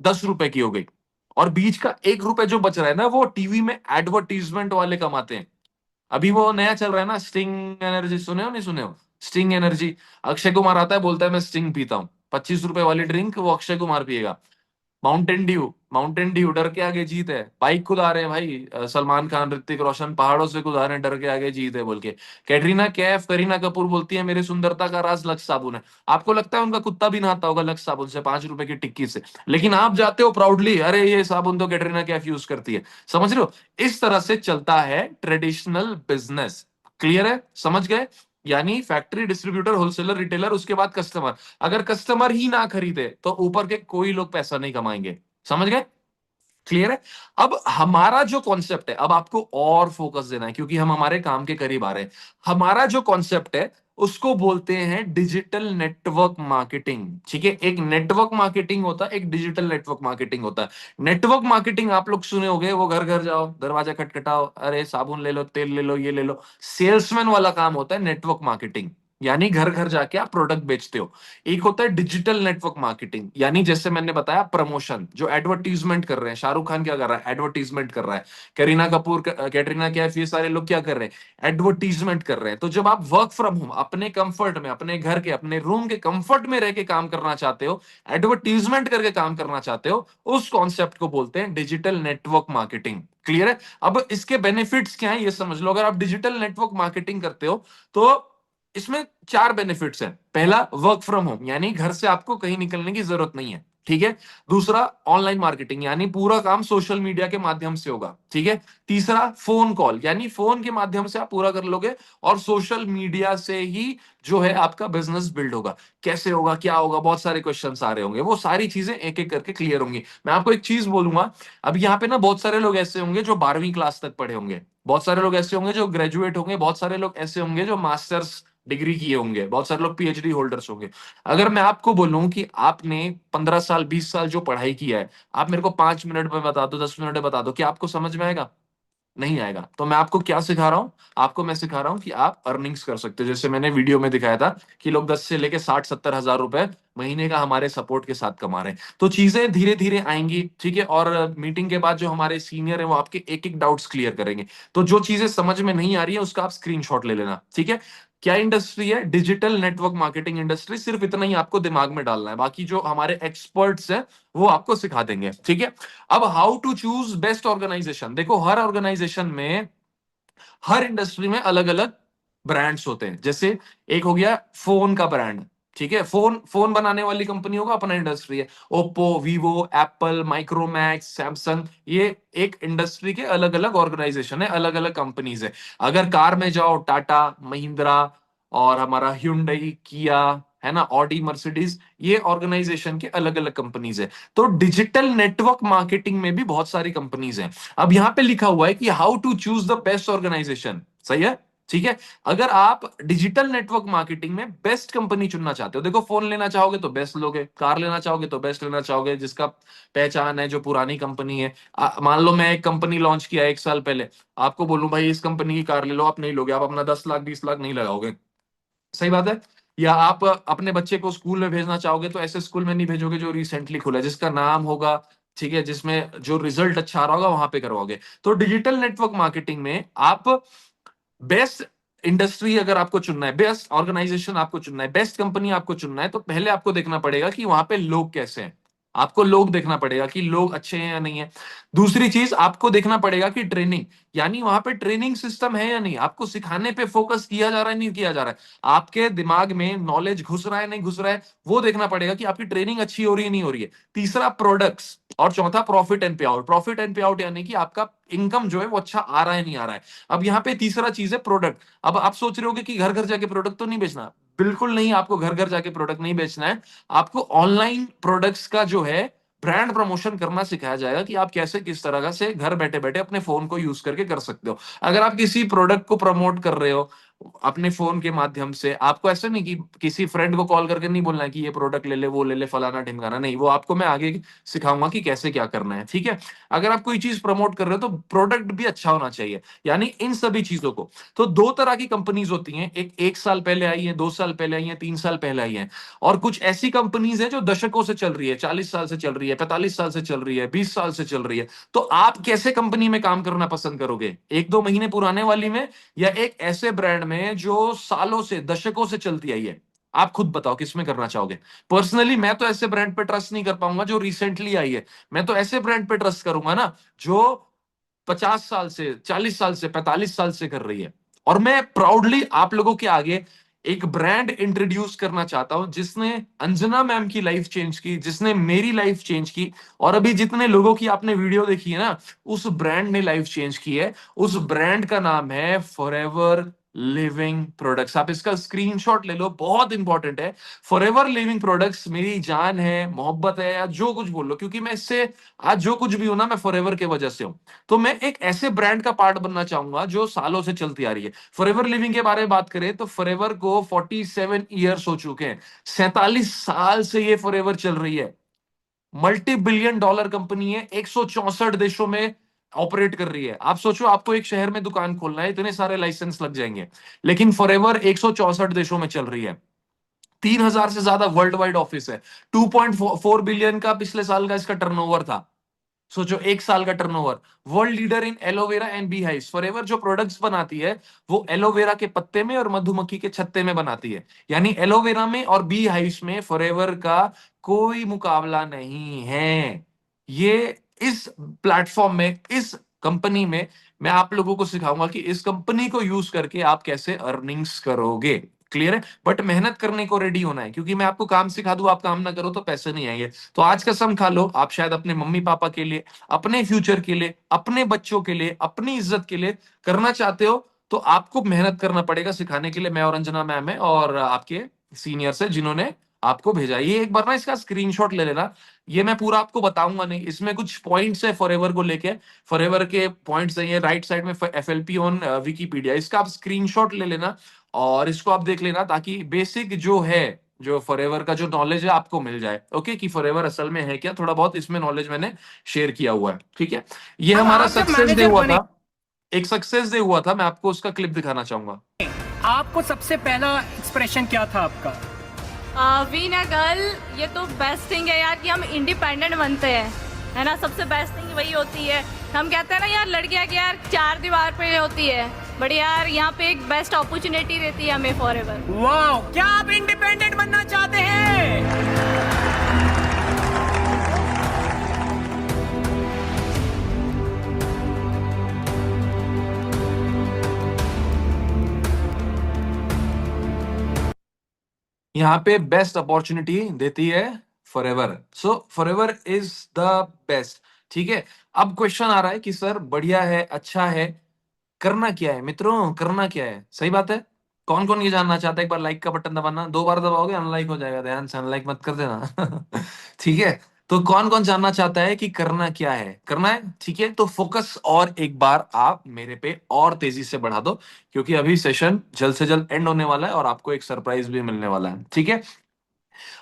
10 रुपए की हो गई। और बीच का 1 रुपए जो बच रहा है ना, वो टीवी में एडवर्टीजमेंट वाले कमाते हैं। अभी वो नया चल रहा है ना, स्टिंग एनर्जी, सुने हो नहीं सुने हो? स्टिंग एनर्जी, अक्षय कुमार आता है, बोलता है मैं स्टिंग पीता हूँ, 25 रुपए वाली ड्रिंक वो अक्षय कुमार पिएगा। माउंटेन ड्यू डर के आगे जीत है। बाइक खुद आ रहे हैं भाई, सलमान खान, ऋतिक रोशन पहाड़ों से कूद आ रहे हैं, डर के आगे जीत है बोल के। कैटरीना कैफ, करीना कपूर बोलती है मेरी सुंदरता का राज लक्स साबुन है। आपको लगता है उनका कुत्ता भी नहाता होगा लक्स साबुन से, 5 रुपए की टिक्की से, लेकिन आप जाते हो प्राउडली, अरे ये साबुन तो कैटरीना कैफ यूज करती है। समझ रहे हो? इस तरह से चलता है ट्रेडिशनल बिजनेस। क्लियर है? समझ गए? यानी फैक्ट्री, डिस्ट्रीब्यूटर, होलसेलर, रिटेलर, उसके बाद कस्टमर। अगर कस्टमर ही ना खरीदे तो ऊपर के कोई लोग पैसा नहीं कमाएंगे। समझ गए? क्लियर है? अब हमारा जो कॉन्सेप्ट है, अब आपको और फोकस देना है क्योंकि हम हमारे काम के करीब आ रहे हैं। हमारा जो कॉन्सेप्ट है उसको बोलते हैं डिजिटल नेटवर्क मार्केटिंग, ठीक है। एक नेटवर्क मार्केटिंग होता है, एक डिजिटल नेटवर्क मार्केटिंग होता है। नेटवर्क मार्केटिंग आप लोग सुने होंगे, वो घर घर जाओ, दरवाजा खटखटाओ, अरे साबुन ले लो, तेल ले लो, ये ले लो, सेल्समैन वाला काम होता है नेटवर्क मार्केटिंग। यानी घर घर जाके आप प्रोडक्ट बेचते हो। एक होता है डिजिटल नेटवर्क मार्केटिंग, यानी जैसे मैंने बताया प्रमोशन, जो एडवर्टीजमेंट कर रहे हैं। शाहरुख खान क्या कर रहा है? एडवर्टीजमेंट कर रहा है। करीना कपूर, कैटरीना कैफ, ये सारे लोग क्या कर रहे हैं? एडवर्टीजमेंट कर रहे हैं। तो जब आप वर्क फ्रॉम होम अपने कंफर्ट में, अपने घर के, अपने रूम के कंफर्ट में रह के काम करना चाहते हो, एडवर्टीजमेंट करके काम करना चाहते हो, उस कॉन्सेप्ट को बोलते हैं डिजिटल नेटवर्क मार्केटिंग। क्लियर है? अब इसके बेनिफिट्स क्या है ये समझ लो। अगर आप डिजिटल नेटवर्क मार्केटिंग करते हो तो इसमें 4 बेनिफिट्स हैं। पहला, वर्क फ्रॉम होम, यानी घर से आपको कहीं निकलने की जरूरत नहीं है। ठीक है। दूसरा, ऑनलाइन मार्केटिंग, यानी पूरा काम सोशल मीडिया के माध्यम से होगा। ठीक है। तीसरा, फोन कॉल, यानी फोन के माध्यम से आप पूरा कर लोगे और सोशल मीडिया से ही जो है आपका बिजनेस बिल्ड होगा। कैसे होगा, क्या होगा, बहुत सारे क्वेश्चंस आ रहे होंगे, वो सारी चीजें एक एक करके क्लियर होंगी। मैं आपको एक चीज बोलूंगा, अब यहाँ पे ना बहुत सारे लोग ऐसे होंगे जो 12वीं क्लास तक पढ़े होंगे, बहुत सारे लोग ऐसे होंगे जो ग्रेजुएट होंगे, बहुत सारे लोग ऐसे होंगे जो मास्टर्स डिग्री किए होंगे, बहुत सारे लोग पीएचडी होल्डर्स होंगे। अगर मैं आपको बोलूं कि आपने 15 साल 20 साल जो पढ़ाई किया है, आप मेरे को 5 मिनट में बता दो, 10 मिनट में बता दो, कि आपको समझ में आएगा? नहीं आएगा। तो मैं आपको क्या सिखा रहा हूं? आपको मैं सिखा रहा हूं कि आप अर्निंग्स कर सकते हो। जैसे मैंने वीडियो में दिखाया था कि लोग 10 से लेके 60-70 हजार रुपए महीने का हमारे सपोर्ट के साथ कमा रहे हैं। तो चीजें धीरे धीरे आएंगी। ठीक है। और मीटिंग के बाद जो हमारे सीनियर है वो आपके एक एक डाउट्स क्लियर करेंगे। तो जो चीजें समझ में नहीं आ रही है उसका आप स्क्रीनशॉट ले लेना। ठीक है। क्या इंडस्ट्री है? Digital network marketing industry. सिर्फ इतना ही आपको दिमाग में डालना है, बाकी जो हमारे एक्सपर्ट्स हैं वो आपको सिखा देंगे। ठीक है। अब how to choose best organisation, देखो हर ऑर्गेनाइजेशन में, हर इंडस्ट्री में अलग अलग ब्रांड्स होते हैं। जैसे एक हो गया फोन का ब्रांड। ठीक है। फोन फोन बनाने वाली कंपनी होगा, अपना इंडस्ट्री है। Oppo, Vivo, Apple, Micromax, Samsung, ये एक इंडस्ट्री के अलग अलग ऑर्गेनाइजेशन है, अलग अलग कंपनीज है। अगर कार में जाओ, टाटा, महिंद्रा, और हमारा ह्यूंडई, किया, है ना, ऑडी, मर्सिडीज, ये ऑर्गेनाइजेशन के अलग अलग कंपनीज है। तो डिजिटल नेटवर्क मार्केटिंग में भी बहुत सारी कंपनीज हैं। अब यहां पे लिखा हुआ है कि how to choose the best organisation. सही है। ठीक है। अगर आप डिजिटल नेटवर्क मार्केटिंग में बेस्ट कंपनी चुनना चाहते हो, देखो फोन लेना चाहोगे तो बेस्ट लोगे, कार लेना चाहोगे तो बेस्ट लेना चाहोगे, जिसका पहचान है, जो पुरानी कंपनी है। मान लो मैं एक कंपनी लॉन्च किया 1 साल पहले, आपको बोलूं भाई इस कंपनी की कार ले लो, आप नहीं लोगे, आप अपना 10 लाख 20 लाख नहीं लगाओगे। सही बात है। या आप अपने बच्चे को स्कूल में भेजना चाहोगे तो ऐसे स्कूल में नहीं भेजोगे जो रिसेंटली खुला है, जिसका नाम होगा, ठीक है, जिसमें जो रिजल्ट अच्छा आ रहा होगा, वहां पे करवाओगे। तो डिजिटल नेटवर्क मार्केटिंग में आप बेस्ट इंडस्ट्री अगर आपको चुनना है, बेस्ट ऑर्गेनाइजेशन आपको चुनना है, बेस्ट कंपनी आपको चुनना है, तो पहले आपको देखना पड़ेगा कि वहां पे लोग कैसे हैं। आपको लोग देखना पड़ेगा कि लोग अच्छे हैं या नहीं है। दूसरी चीज आपको देखना पड़ेगा कि ट्रेनिंग, यानी वहां पे ट्रेनिंग सिस्टम है या नहीं, आपको सिखाने पे फोकस किया जा रहा है नहीं किया जा रहा है, आपके दिमाग में नॉलेज घुस रहा है नहीं घुस रहा है, वो देखना पड़ेगा कि आपकी ट्रेनिंग अच्छी हो रही है नहीं हो रही है। तीसरा, प्रोडक्ट्स। और चौथा, प्रॉफिट एंड पे आउट। प्रॉफिट एंड पे आउट यानी कि आपका इनकम जो है वो अच्छा आ रहा है नहीं आ रहा है। अब यहाँ पे तीसरा चीज है प्रोडक्ट। अब आप सोच रहे होगे कि घर घर जाके प्रोडक्ट तो नहीं बेचना, बिल्कुल नहीं, आपको घर घर जाके प्रोडक्ट नहीं बेचना है। आपको ऑनलाइन प्रोडक्ट्स का जो है ब्रांड प्रमोशन करना सिखाया जाएगा कि आप कैसे किस तरह का से घर बैठे बैठे अपने फोन को यूज करके कर सकते हो। अगर आप किसी प्रोडक्ट को प्रमोट कर रहे हो अपने फोन के माध्यम से, आपको ऐसा नहीं कि किसी फ्रेंड को कॉल करके नहीं बोलना है कि ये प्रोडक्ट ले ले, वो ले ले, फलाना ढिमकाना, नहीं, वो आपको मैं आगे सिखाऊंगा कि कैसे क्या करना है। ठीक है। अगर आप कोई चीज प्रमोट कर रहे हो तो प्रोडक्ट भी अच्छा होना चाहिए, यानी इन सभी चीजों को। तो 2 तरह की कंपनीज होती हैं, एक साल पहले आई है, 2 साल पहले आई है, 3 साल पहले आई है, और कुछ ऐसी कंपनीज हैं जो दशकों से चल रही है, 40 साल से चल रही है, 45 साल से चल रही है, 20 साल से चल रही है। तो आप कैसे कंपनी में काम करना पसंद करोगे? 1-2 महीने पुराने वाली में, या एक ऐसे ब्रांड में जो सालों से, दशकों से चलती आई है? आप खुद बताओ किस में करना चाहोगे। पर्सनली मैं तो ऐसे ब्रांड पे ट्रस्ट नहीं कर पाऊंगा जो रिसेंटली आई है। मैं तो ऐसे ब्रांड पे ट्रस्ट करूंगा ना जो 50 साल से, 40 साल से, 45 साल से कर रही है। और मैं प्राउडली आप लोगों के आगे एक ब्रांड इंट्रोड्यूस करना चाहता हूं जिसने अंजना मैम की लाइफ चेंज की, जिसने मेरी लाइफ चेंज की, और अभी जितने लोगों की आपने वीडियो देखी है ना, उस ब्रांड ने लाइफ चेंज की है। उस ब्रांड का नाम है फॉरएवर लिविंग प्रोडक्ट्स। आप इसका स्क्रीनशॉट ले लो, बहुत इंपॉर्टेंट है। फॉरएवर लिविंग प्रोडक्ट्स मेरी जान है, मोहब्बत है, या जो कुछ बोल लो, क्योंकि मैं इससे आज जो कुछ भी हूं ना, मैं फॉरएवर के वजह से हूं। तो मैं एक ऐसे ब्रांड का पार्ट बनना चाहूंगा जो सालों से चलती आ रही है। फॉरएवर लिविंग के बारे में बात करें तो फॉरएवर को 47 ईयर्स हो चुके हैं, 47 साल से ये फॉरएवर चल रही है। मल्टी बिलियन डॉलर कंपनी है, 164 देशों में ऑपरेट कर रही है। आप सोचो, आपको एक शहर में दुकान खोलना है, इतने सारे लाइसेंस लग जाएंगे, लेकिन फॉरएवर 164 देशों में चल रही है। 3,000 से ज्यादा वर्ल्ड वाइड ऑफिस है। 2.4 बिलियन का पिछले साल का इसका टर्नओवर था। सोचो, एक साल का turnover. World leader in aloe vera and bee hives. Forever जो प्रोडक्ट्स बनाती है वो एलोवेरा के पत्ते में और मधुमक्खी के छत्ते में बनाती है। यानी एलोवेरा में और बी हाइव्स में फॉरएवर का कोई मुकाबला नहीं है। ये इस प्लेटफॉर्म में, इस कंपनी में मैं आप लोगों को सिखाऊंगा कि इस कंपनी को यूज करके आप कैसे अर्निंग्स करोगे। क्लियर है? बट मेहनत करने को रेडी होना है, क्योंकि मैं आपको काम सिखा दूं, आप काम ना करो तो पैसे नहीं आएंगे। तो आज कसम खा लो, आप शायद अपने मम्मी पापा के लिए, अपने फ्यूचर के लिए, अपने बच्चों के लिए, अपनी इज्जत के लिए करना चाहते हो, तो आपको मेहनत करना पड़ेगा। सिखाने के लिए मैं और अंजना मैम है, और आपके सीनियर्स है जिन्होंने आपको भेजा। ये एक बार ना इसका स्क्रीनशॉट ले लेना। ये मैं पूरा आपको बताऊंगा नहीं, इसमें कुछ पॉइंट्स है फॉरएवर को लेके। फॉरएवर के पॉइंट्स है ये राइट साइड में, एफएलपी ऑन विकिपीडिया। इसका आप स्क्रीनशॉट ले लेना और इसको आप देख लेना, ताकि बेसिक जो है, जो फॉरएवर का जो नॉलेज है आपको मिल जाए। ओके, कि फॉरएवर असल में है क्या, थोड़ा बहुत इसमें नॉलेज मैंने शेयर किया हुआ है। ठीक है, ये हमारा सक्सेस डे हुआ था, एक सक्सेस डे हुआ था। मैं आपको उसका क्लिप दिखाना चाहूंगा। आपको सबसे पहला एक्सप्रेशन क्या था आपका? बीइंग अ गर्ल, ये तो बेस्ट थिंग है यार कि हम इंडिपेंडेंट बनते हैं, है ना। सबसे बेस्ट थिंग वही होती है। हम कहते हैं ना यार, लड़कियां की यार चार दीवार पे होती है, बट यार यहाँ पे एक बेस्ट अपॉर्चुनिटी देती है हमें फॉरएवर। वाओ, क्या आप इंडिपेंडेंट बनना चाहते हैं? यहाँ पे बेस्ट अपॉर्चुनिटी देती है forever. So forever is the best. ठीक है, अब क्वेश्चन आ रहा है कि सर बढ़िया है, अच्छा है, करना क्या है? मित्रों, करना क्या है? सही बात है। कौन कौन ये जानना चाहता है? एक बार लाइक का बटन दबाना, 2 बार दबाओगे अनलाइक हो जाएगा, ध्यान से अनलाइक मत कर देना। ठीक है, तो कौन कौन जानना चाहता है कि करना क्या है? करना है, ठीक है। तो फोकस और एक बार आप मेरे पे और तेजी से बढ़ा दो, क्योंकि अभी सेशन जल्द से जल्द एंड होने वाला है और आपको एक सरप्राइज भी मिलने वाला है। ठीक है,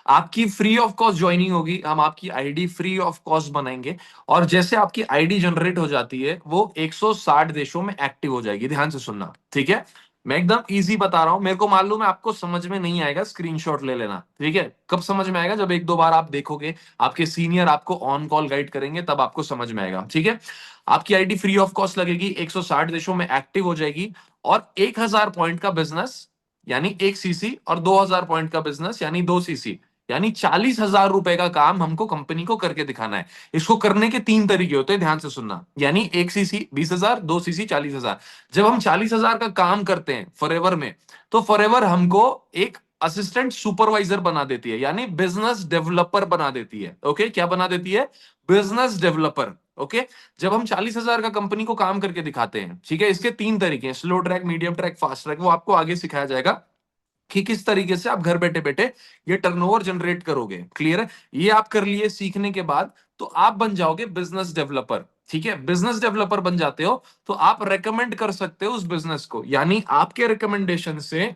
आपकी फ्री ऑफ कॉस्ट ज्वाइनिंग होगी, हम आपकी आईडी फ्री ऑफ कॉस्ट बनाएंगे, और जैसे आपकी आईडी जनरेट हो जाती है वो 160 देशों में एक्टिव हो जाएगी। ध्यान से सुनना, ठीक है। मैं एकदम इजी बता रहा हूं, मेरे को मालूम है आपको समझ में नहीं आएगा, स्क्रीनशॉट ले लेना। ठीक है, कब समझ में आएगा? जब 1-2 बार आप देखोगे, आपके सीनियर आपको ऑन कॉल गाइड करेंगे, तब आपको समझ में आएगा। ठीक है, आपकी आईडी फ्री ऑफ कॉस्ट लगेगी, 160 देशों में एक्टिव हो जाएगी, और 1000 पॉइंट का बिजनेस यानी 1 सीसी, और 2000 पॉइंट का बिजनेस यानी 2 सीसी, यानी 40,000 रुपए का काम हमको कंपनी को करके दिखाना है। इसको करने के 3 तरीके होते हैं, ध्यान से सुनना। यानी 1 सीसी 20,000, 2 सीसी 40,000। जब हम 40,000 का काम करते हैं फॉरएवर में, तो फॉरएवर हमको एक असिस्टेंट सुपरवाइजर बना देती है, यानी बिजनेस डेवलपर बना देती है। ओके, क्या बना देती है? Business developer. ओके, जब हम 40,000 का कंपनी को काम करके दिखाते हैं, ठीक है, इसके 3 तरीके हैं, slow track, medium track, fast track. वो आपको आगे सिखाया जाएगा कि किस तरीके से आप घर बैठे बैठे ये टर्नओवर जनरेट करोगे। क्लियर है? ये आप कर लिए, सीखने के बाद तो आप बन जाओगे बिजनेस डेवलपर। ठीक है, बिजनेस डेवलपर बन जाते हो तो आप रेकमेंड कर सकते हो उस बिजनेस को, यानी आपके रिकमेंडेशन से,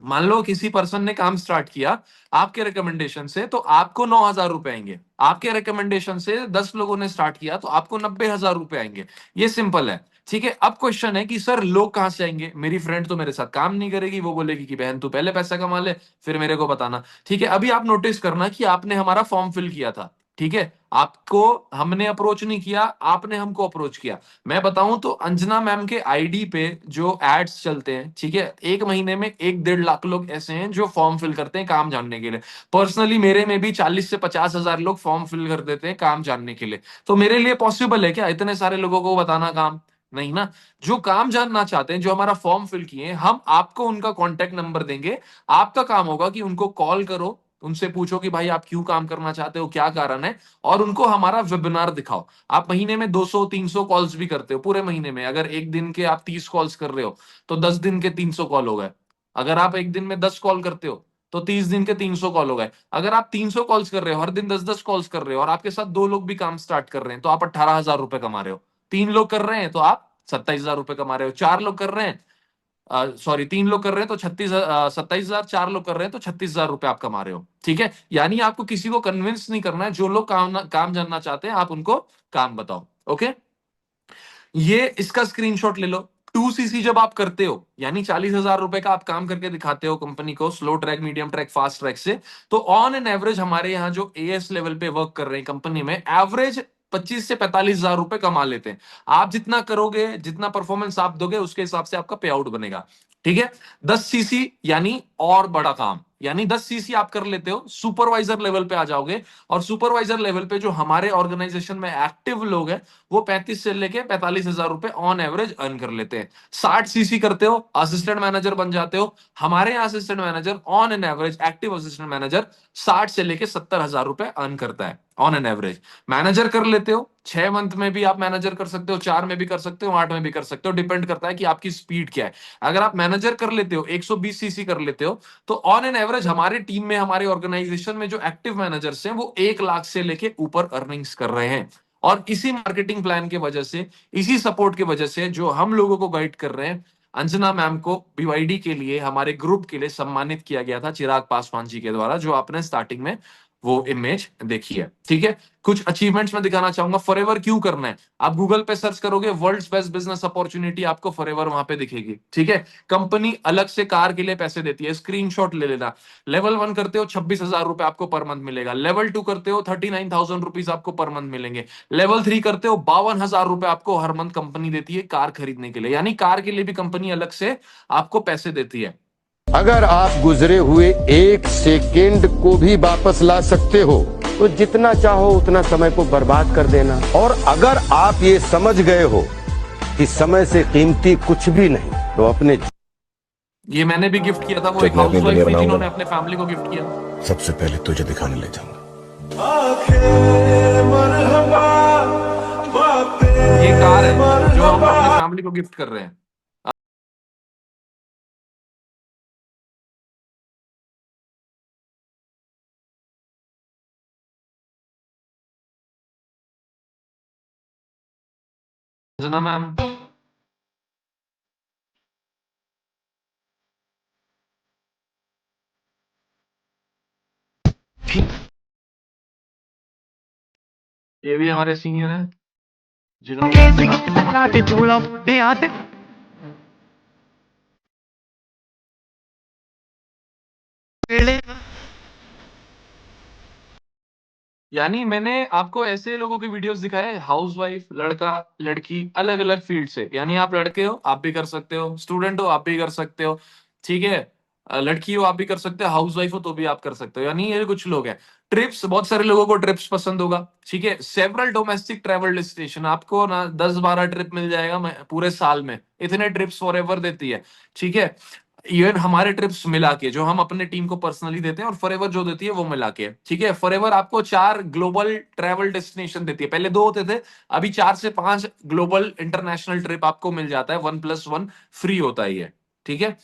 मान लो किसी पर्सन ने काम स्टार्ट किया आपके रिकमेंडेशन से, तो आपको 9,000 रुपए आएंगे। आपके रिकमेंडेशन से 10 लोगों ने स्टार्ट किया तो आपको 90,000 रुपए आएंगे। ये सिंपल है। ठीक है, अब क्वेश्चन है कि सर लोग कहां से आएंगे? मेरी फ्रेंड तो मेरे साथ काम नहीं करेगी, वो बोलेगी कि बहन तू पहले पैसा कमा ले फिर मेरे को बताना। ठीक है, अभी आप नोटिस करना कि आपने हमारा फॉर्म फिल किया था। ठीक है, आपको हमने अप्रोच नहीं किया, आपने हमको अप्रोच किया। मैं बताऊं तो अंजना मैम के आईडी पे जो एड्स चलते हैं, ठीक है, 1 महीने में 1-1.5 लाख लोग ऐसे हैं जो फॉर्म फिल करते हैं काम जानने के लिए। पर्सनली मेरे में भी 40 से 50,000 लोग फॉर्म फिल कर देते हैं काम जानने के लिए। तो मेरे लिए पॉसिबल है क्या इतने सारे लोगों को बताना काम? नहीं ना। जो काम जानना चाहते हैं, जो हमारा फॉर्म फिल किए हैं, हम आपको उनका कॉन्टेक्ट नंबर देंगे। आपका काम होगा कि उनको कॉल करो, उनसे पूछो कि भाई आप क्यों काम करना चाहते हो, क्या कारण है, और उनको हमारा वेबिनार दिखाओ। आप महीने में 200-300 कॉल्स भी करते हो पूरे महीने में। अगर एक दिन के आप 30 कॉल्स कर रहे हो तो 10 दिन के 300 कॉल हो गए। अगर आप एक दिन में 10 कॉल करते हो तो 30 दिन के 300 कॉल हो गए। अगर आप 300 कॉल्स कर रहे हो, हर दिन 10-10 कॉल्स कर रहे हो, और आपके साथ 2 लोग भी काम स्टार्ट कर रहे हैं, तो आप 18,000 रुपए कमा रहे हो। 3 लोग कर रहे हैं तो आप 27,000 रुपए कमा रहे हो। 4 लोग कर रहे हैं, सॉरी 3 लोग कर रहे हैं तो 27,000, 4 लोग कर रहे हैं तो 36,000 रुपए आप कमा रहे हो। ठीक है, यानी आपको किसी को कन्विंस नहीं करना है, जो लोग काम जानना चाहते हैं आप उनको काम बताओ। ओके, ये इसका स्क्रीनशॉट ले लो। 2cc जब आप करते हो, यानी 40,000 रुपए का आप काम करके दिखाते हो कंपनी को, slow track, medium track, fast track से, तो ऑन एन एवरेज हमारे यहाँ जो एएस लेवल पे वर्क कर रहे हैं कंपनी में, एवरेज 25 से 45,000 रुपए कमा लेते हैं। आप जितना करोगे, जितना परफॉर्मेंस आप दोगे, उसके हिसाब से आपका पे आउट बनेगा। ठीक है, 10cc यानी और बड़ा काम, यानी 10cc आप कर लेते हो, सुपरवाइजर लेवल पे आ जाओगे, और सुपरवाइजर लेवल पे जो हमारे ऑर्गेनाइजेशन में एक्टिव लोग हैं वो 35 से लेके 45,000 रुपए ऑन एवरेज अर्न कर लेते हैं। 60cc करते हो, असिस्टेंट मैनेजर बन जाते हो। हमारे यहाँ assistant manager on an average, active assistant manager 60 से लेके 70,000 रुपए अर्न करता है ऑन एन एवरेज। मैनेजर कर लेते हो, 6 मंथ में भी आप मैनेजर कर सकते हो, 4 में भी कर सकते हो, 8 में भी कर सकते हो, डिपेंड करता है कि आपकी स्पीड क्या है। अगर आप मैनेजर कर लेते हो, 120cc कर लेते हो, तो ऑन एन एवरेज हमारे टीम में, हमारे ऑर्गेनाइजेशन में जो एक्टिव मैनेजर्स हैं वो 1 लाख से लेके ऊपर अर्निंग्स कर रहे हैं। और इसी मार्केटिंग प्लान की वजह से, इसी सपोर्ट की वजह से जो हम लोगों को गाइड कर रहे हैं, अंजना मैम को बीवाईडी के लिए, हमारे ग्रुप के लिए सम्मानित किया गया था चिराग पासवान जी के द्वारा, जो आपने स्टार्टिंग में वो इमेज देखी है। ठीक है, कुछ अचीवमेंट्स में दिखाना चाहूंगा। फॉरएवर क्यों करना है, आप गूगल पे सर्च करोगे, वर्ल्ड्स बेस्ट बिजनेस अपॉर्चुनिटी, आपको फॉरएवर वहां पे दिखेगी। ठीक है, कंपनी अलग से कार के लिए पैसे देती है, स्क्रीनशॉट ले लेना। लेवल 1 करते हो 26,000 रुपए आपको पर मंथ मिलेगा। लेवल 2 करते हो 39,000 रुपीज आपको पर मंथ मिलेंगे। लेवल 3 करते हो 52,000 रुपए आपको हर मंथ कंपनी देती है कार खरीदने के लिए, यानी कार के लिए भी कंपनी अलग से आपको पैसे देती है। अगर आप गुजरे हुए 1 सेकेंड को भी वापस ला सकते हो तो जितना चाहो उतना समय को बर्बाद कर देना। और अगर आप ये समझ गए हो कि समय से कीमती कुछ भी नहीं, तो अपने, ये मैंने भी गिफ्ट किया था, वो एक हाउसवाइफ थी जिन्होंने अपने फैमिली को गिफ्ट किया। सबसे पहले तुझे दिखाने ले जाऊंगा। ये कार है जो हम अपने फैमिली को गिफ्ट कर रहे हैं। अंजना मैम, ये भी हमारे सीनियर हैं जिन्होंने यानी मैंने आपको ऐसे लोगों के वीडियोस दिखाए, हाउसवाइफ, लड़का, लड़की, अलग अलग फील्ड से। यानी आप लड़के हो आप भी कर सकते हो, स्टूडेंट हो आप भी कर सकते हो, ठीक है, लड़की हो आप भी कर सकते हो, हाउसवाइफ हो तो भी आप कर सकते हो। यानी ये कुछ लोग हैं। ट्रिप्स, बहुत सारे लोगों को ट्रिप्स पसंद होगा। ठीक है, सेवरल डोमेस्टिक ट्रैवल डेस्टिनेशन, आपको ना 10-12 ट्रिप मिल जाएगा पूरे साल में, इतने ट्रिप्स फॉरएवर देती है। ठीक है, इवन हमारे ट्रिप्स मिला के जो हम अपने टीम को पर्सनली देते हैं, और फॉरएवर जो देती है वो मिला के। ठीक है, फॉरएवर आपको 4 ग्लोबल ट्रैवल डेस्टिनेशन देती है, पहले 2 होते थे, अभी 4 से 5 ग्लोबल इंटरनेशनल ट्रिप आपको मिल जाता है, 1+1 फ्री होता ही है। ठीक है,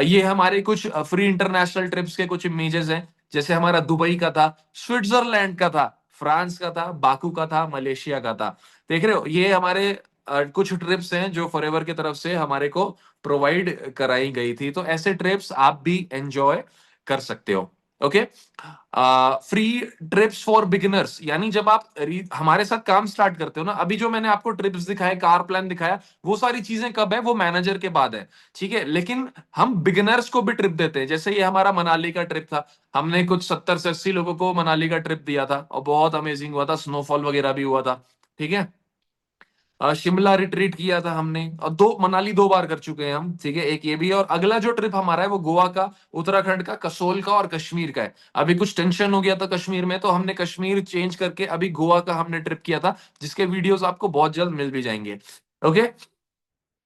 ये हमारे कुछ फ्री इंटरनेशनल ट्रिप्स के कुछ इमेजेस हैं, जैसे हमारा दुबई का था, स्विट्जरलैंड का था, फ्रांस का था, बाकू का था, मलेशिया का था। देख रहे हो, ये हमारे कुछ ट्रिप्स हैं जो फॉरएवर की तरफ से हमारे को प्रोवाइड कराई गई थी। तो ऐसे ट्रिप्स आप भी एंजॉय कर सकते हो। Okay, free trips for beginners, यानी जब आप हमारे साथ काम स्टार्ट करते हो ना, अभी जो मैंने आपको ट्रिप्स दिखाए, कार प्लान दिखाया, वो सारी चीजें कब है, वो मैनेजर के बाद है। ठीक है, लेकिन हम बिगिनर्स को भी ट्रिप देते हैं। जैसे ये हमारा मनाली का ट्रिप था, हमने कुछ 70 से 80 लोगों को मनाली का ट्रिप दिया था, और बहुत अमेजिंग हुआ था, स्नोफॉल वगैरह भी हुआ था। ठीक है, शिमला रिट्रीट किया था हमने, और मनाली 2 बार कर चुके हैं हम। ठीक है, एक ये भी, और अगला जो ट्रिप हमारा है वो गोवा का, उत्तराखंड का, कसोल का और कश्मीर का है। अभी कुछ टेंशन हो गया था कश्मीर में, तो हमने कश्मीर चेंज करके अभी गोवा का हमने ट्रिप किया था, जिसके वीडियोस आपको बहुत जल्द मिल भी जाएंगे। ओके,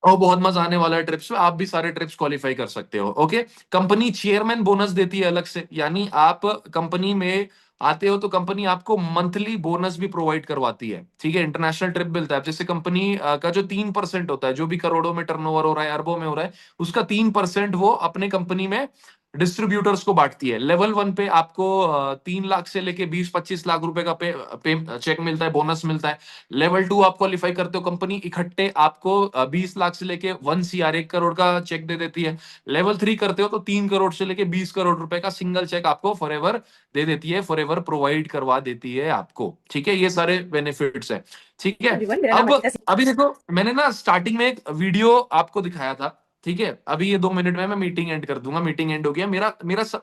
और बहुत मजा आने वाला है ट्रिप्स में, आप भी सारे ट्रिप्स क्वालिफाई कर सकते हो। ओके, कंपनी चेयरमैन बोनस देती है अलग से, यानी आप कंपनी में आते हो तो कंपनी आपको मंथली बोनस भी प्रोवाइड करवाती है। ठीक है, इंटरनेशनल ट्रिप मिलता है। जैसे कंपनी का जो 3% होता है, जो भी करोड़ों में टर्नओवर हो रहा है, अरबों में हो रहा है, उसका 3% वो अपने कंपनी में डिस्ट्रीब्यूटर्स को बांटती है। लेवल 1 पे आपको 3 लाख से लेके 20-25 लाख रुपए का चेक मिलता है, बोनस मिलता है। लेवल 2 आप क्वालिफाई करते हो, कंपनी इकट्ठे आपको 20 लाख से लेके 1 CR 1 करोड़ का चेक दे देती है। लेवल 3 करते हो तो 3 करोड़ से लेके 20 करोड़ रुपए का सिंगल चेक आपको फॉरएवर दे देती है, फॉरएवर प्रोवाइड करवा देती है आपको। ठीक है, ये सारे बेनिफिट्स है। ठीक है, अब अभी देखो मैंने ना स्टार्टिंग में एक वीडियो आपको दिखाया था। ठीक है, अभी ये 2 मिनट में मैं मीटिंग एंड कर दूंगा। मीटिंग एंड हो गया, मेरा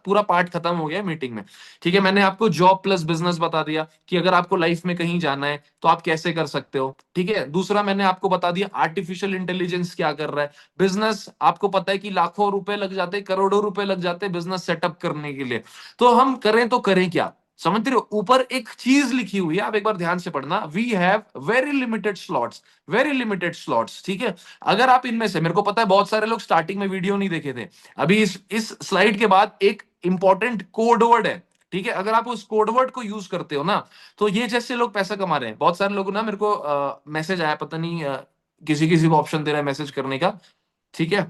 पूरा पार्ट खत्म हो गया मीटिंग में। ठीक है, मैंने आपको जॉब प्लस बिजनेस बता दिया कि अगर आपको लाइफ में कहीं जाना है तो आप कैसे कर सकते हो। ठीक है, दूसरा मैंने आपको बता दिया आर्टिफिशियल इंटेलिजेंस क्या कर रहा है। बिजनेस आपको पता है कि लाखों रुपए लग जाते हैं, करोड़ों रुपए लग जाते हैं बिजनेस सेटअप करने के लिए। तो हम करें तो करें क्या, समझ रहे हो। ऊपर एक चीज लिखी हुई है, आप एक बार ध्यान से पढ़ना, we have very limited slots, very limited slots. ठीक है, अगर आप इनमें से, मेरे को पता है बहुत सारे लोग स्टार्टिंग में वीडियो नहीं देखे थे, अभी इस स्लाइड के बाद एक इंपॉर्टेंट कोड वर्ड है। ठीक है, अगर आप उस कोड वर्ड को यूज करते हो ना, तो ये जैसे लोग पैसा कमा रहे हैं। बहुत सारे लोग ना, मेरे को मैसेज आया, पता नहीं किसी किसी को ऑप्शन दे रहा है मैसेज करने का। ठीक है,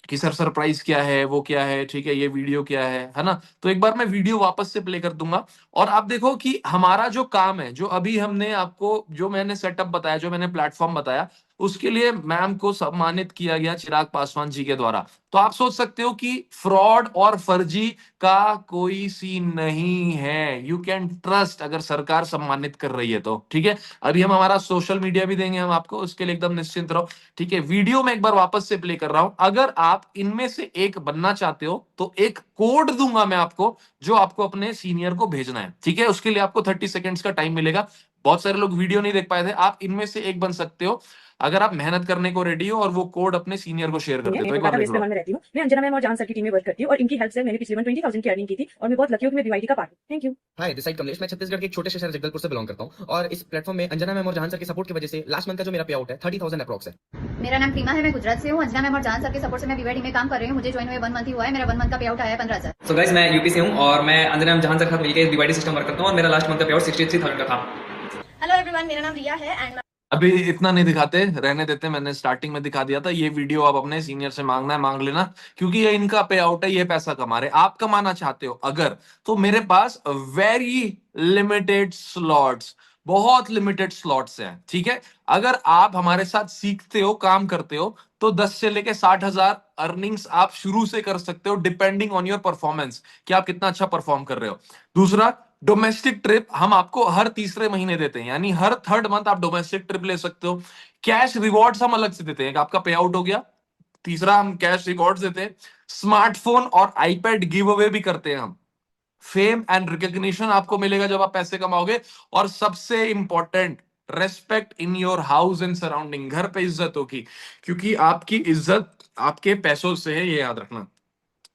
कि सर सरप्राइज क्या है, वो क्या है, ठीक है, ये वीडियो क्या है ना। तो एक बार मैं वीडियो वापस से प्ले कर दूंगा और आप देखो कि हमारा जो काम है, जो अभी हमने आपको, जो मैंने सेटअप बताया, जो मैंने प्लेटफॉर्म बताया, उसके लिए मैम को सम्मानित किया गया चिराग पासवान जी के द्वारा। तो आप सोच सकते हो कि फ्रॉड और फर्जी का कोई सीन नहीं है। यू कैन ट्रस्ट, अगर सरकार सम्मानित कर रही है तो। ठीक है, अभी हम हमारा सोशल मीडिया भी देंगे हम आपको, उसके लिए एकदम निश्चिंत रहो। ठीक है, वीडियो में एक बार वापस से प्ले कर रहा हूं। अगर आप इनमें से एक बनना चाहते हो तो एक कोड दूंगा मैं आपको, जो आपको अपने सीनियर को भेजना है। ठीक है, उसके लिए आपको 30 सेकेंड्स का टाइम मिलेगा। बहुत सारे लोग वीडियो नहीं देख पाए थे, आप इनमें से एक बन सकते हो अगर आप मेहनत करने को रेडी हो और वो कोड अपने सीनियर को शेयर करते हो। तो एक बार देख लो। में रहती हूँ, मैं अंजना मैम और जान सर की टीम में वर्क करती हूँ और इनकी हेल्प से मैंने पिछले 20,000 की अर्निंग की थी और मैं बहुत लकी हूँ कि मैं BYD का पार्ट हूँ। Thank you. Hi, this side Kamlesh. मैं छत्तीसगढ़ के एक छोटे से शहर जगदलपुर से बिलोंग करता हूँ और इस प्लेटफॉर्म में अंजना मैम और जहान सर के सपोर्ट की वजह से लास्ट मंथ का जो मेरा पे आउट है 30,000 अप्रॉक्स है। मेरा नाम प्रीमा है, मैं गुजरात से हूँ। अंजना मैम और जान सर के सपोर्ट से मैं BYD में काम कर रही हूँ। मुझे ज्वाइन हुए 1 मंथ ही हुआ है। मेरा 1 मंथ का पे आउट आया है 15,000। सो गाइस, मैं यूपी से हूँ और मैं अंजना मैम जहान सर के साथ मिलकर BYD सिस्टम वर्क करता हूँ और मेरा लास्ट मंथ का पे आउट 63,000 का था। हेलो एवरीवन, मेरा नाम रिया है एंड अभी इतना नहीं दिखाते, रहने देते, मैंने स्टार्टिंग में दिखा दिया था। ये वीडियो आप अपने सीनियर से मांगना है, मांग लेना, क्योंकि ये इनका पे आउट है, ये पैसा कमा रहे। आप कमाना चाहते हो अगर, तो मेरे पास वेरी लिमिटेड स्लॉट्स, बहुत लिमिटेड स्लॉट्स हैं। ठीक है, अगर आप हमारे साथ सीखते हो, काम करते हो, तो 10 से लेके 60,000 अर्निंग्स आप शुरू से कर सकते हो, डिपेंडिंग ऑन योर परफॉर्मेंस, कि आप कितना अच्छा परफॉर्म कर रहे हो। दूसरा, डोमेस्टिक ट्रिप हम आपको हर तीसरे महीने देते हैं, यानी हर 3rd मंथ आप डोमेस्टिक ट्रिप ले सकते हो। कैश रिवॉर्ड्स हम अलग से देते हैं, आपका पे आउट हो गया। तीसरा, हम कैश रिवॉर्ड्स देते हैं। स्मार्टफोन और आईपैड गिव अवे भी करते हैं हम। फेम एंड रिकॉग्निशन आपको मिलेगा जब आप पैसे कमाओगे। और सबसे important, respect in your house and surrounding, घर पे इज्जत होगी, क्योंकि आपकी इज्जत आपके पैसों से है, ये याद रखना।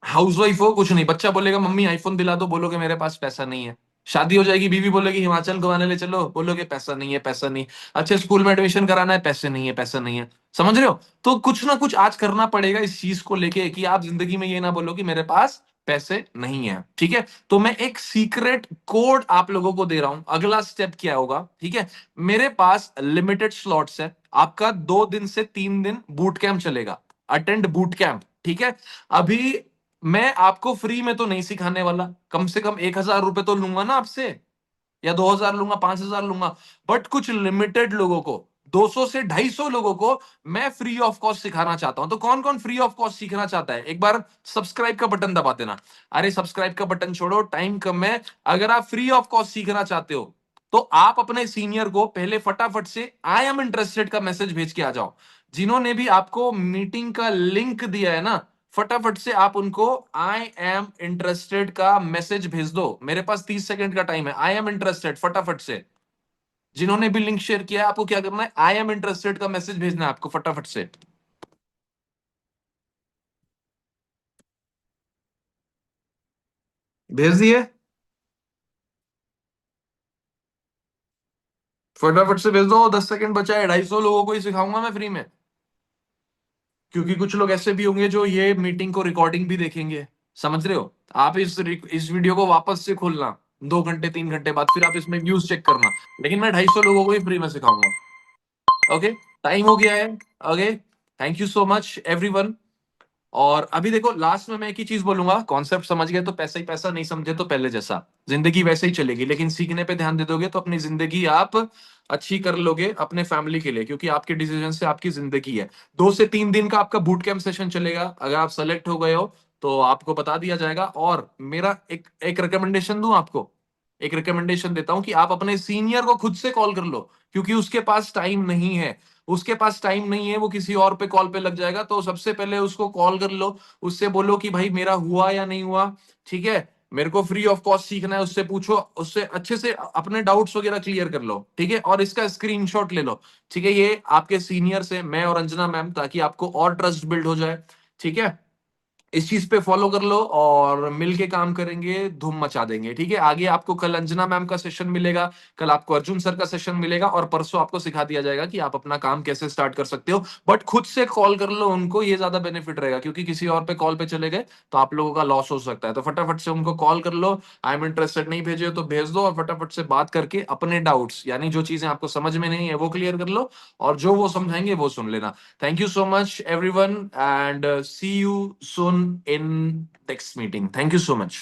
हाउसवाइफ हो, कुछ नहीं, बच्चा बोलेगा मम्मी आईफोन दिला दो, बोलोगे मेरे पास पैसा नहीं है। शादी हो जाएगी, बीवी बोलेगी हिमाचल घुमाने ले चलो, बोलोगे पैसा नहीं है, पैसा नहीं। अच्छे स्कूल में एडमिशन कराना है, पैसे नहीं है, पैसा नहीं है। समझ रहे हो। तो कुछ ना कुछ आज करना पड़ेगा इस चीज को लेके, कि आप जिंदगी में ये ना बोलो कि मेरे पास पैसे नहीं है। ठीक है, तो मैं एक सीक्रेट कोड आप लोगों को दे रहा हूं। अगला स्टेप क्या होगा, ठीक है, मेरे पास लिमिटेड स्लॉट्स है। आपका 2 दिन से 3 दिन बूट कैंप चलेगा, अटेंड बूट कैंप। ठीक है, अभी मैं आपको फ्री में तो नहीं सिखाने वाला, कम से कम 1,000 रुपए तो लूंगा ना आपसे, या 2,000 लूंगा, 5,000 लूंगा। बट कुछ लिमिटेड लोगों को, 200 से 250 लोगों को मैं फ्री ऑफ कॉस्ट सिखाना चाहता हूं। तो कौन कौन फ्री ऑफ कॉस्ट सीखना चाहता है, एक बार सब्सक्राइब का बटन दबा देना। अरे सब्सक्राइब का बटन छोड़ो, टाइम कम है। अगर आप फ्री ऑफ कॉस्ट सीखना चाहते हो तो आप अपने सीनियर को पहले फटाफट से आई एम इंटरेस्टेड का मैसेज भेज के आ जाओ। जिन्होंने भी आपको मीटिंग का लिंक दिया है ना, फटाफट से आप उनको आई एम इंटरेस्टेड का मैसेज भेज दो। मेरे पास 30 सेकंड का टाइम है। आई एम इंटरेस्टेड, फटाफट से। जिन्होंने भी लिंक शेयर किया है, आपको क्या करना है, आई एम इंटरेस्टेड का मैसेज भेजना है आपको फटाफट से। भेज दिए, फटाफट से भेज दो। 10 सेकंड बचा है, 250 लोगों को ही सिखाऊंगा मैं फ्री में, क्योंकि कुछ लोग ऐसे भी होंगे जो ये मीटिंग को रिकॉर्डिंग भी देखेंगे। समझ रहे हो। आप इस वीडियो को वापस से खोलना 2 घंटे 3 घंटे बाद, फिर आप इसमें व्यूज चेक करना, लेकिन मैं 250 लोगों को ही फ्री में सिखाऊंगा। ओके, टाइम हो गया है। Okay, thank you so much everyone. और अभी देखो लास्ट में मैं एक ही चीज बोलूंगा, कॉन्सेप्ट समझ गए तो पैसा ही पैसा, नहीं समझे तो पहले जैसा, जिंदगी वैसे ही चलेगी, लेकिन सीखने पे ध्यान दे दोगे तो अपनी जिंदगी आप अच्छी कर लोगे अपने फैमिली के लिए, क्योंकि आपके डिसीजन से आपकी जिंदगी है। 2 से 3 दिन का आपका बूट कैंप सेशन चलेगा, अगर आप सेलेक्ट हो गए हो तो आपको बता दिया जाएगा। और मेरा एक एक रिकमेंडेशन दूं आपको, एक रिकमेंडेशन देता हूं कि आप अपने सीनियर को खुद से कॉल कर लो, क्योंकि उसके पास टाइम नहीं है, उसके पास टाइम नहीं है, वो किसी और पे कॉल पे लग जाएगा। तो सबसे पहले उसको कॉल कर लो, उससे बोलो कि भाई मेरा हुआ या नहीं हुआ, ठीक है, मेरे को फ्री ऑफ कॉस्ट सीखना है, उससे पूछो, उससे अच्छे से अपने डाउट्स वगैरह क्लियर कर लो, ठीक है, और इसका स्क्रीनशॉट ले लो, ठीक है, ये आपके सीनियर से, मैं और अंजना मैम, ताकि आपको और ट्रस्ट बिल्ड हो जाए, ठीक है। इस चीज पे फॉलो कर लो और मिलके काम करेंगे, धूम मचा देंगे, ठीक है। आगे आपको कल अंजना मैम का सेशन मिलेगा, कल आपको अर्जुन सर का सेशन मिलेगा, और परसों आपको सिखा दिया जाएगा कि आप अपना काम कैसे स्टार्ट कर सकते हो। बट खुद से कॉल कर लो उनको, ये ज्यादा बेनिफिट रहेगा, क्योंकि किसी और पे कॉल पे चले गए तो आप लोगों का लॉस हो सकता है। तो फटाफट से उनको कॉल कर लो, आई एम इंटरेस्टेड नहीं भेजे तो भेज दो, और फटाफट से बात करके अपने डाउट्स, यानी जो चीजें आपको समझ में नहीं है वो क्लियर कर लो, और जो वो समझाएंगे वो सुन लेना। Thank you so much, everyone, and see you soon in next meeting. Thank you so much.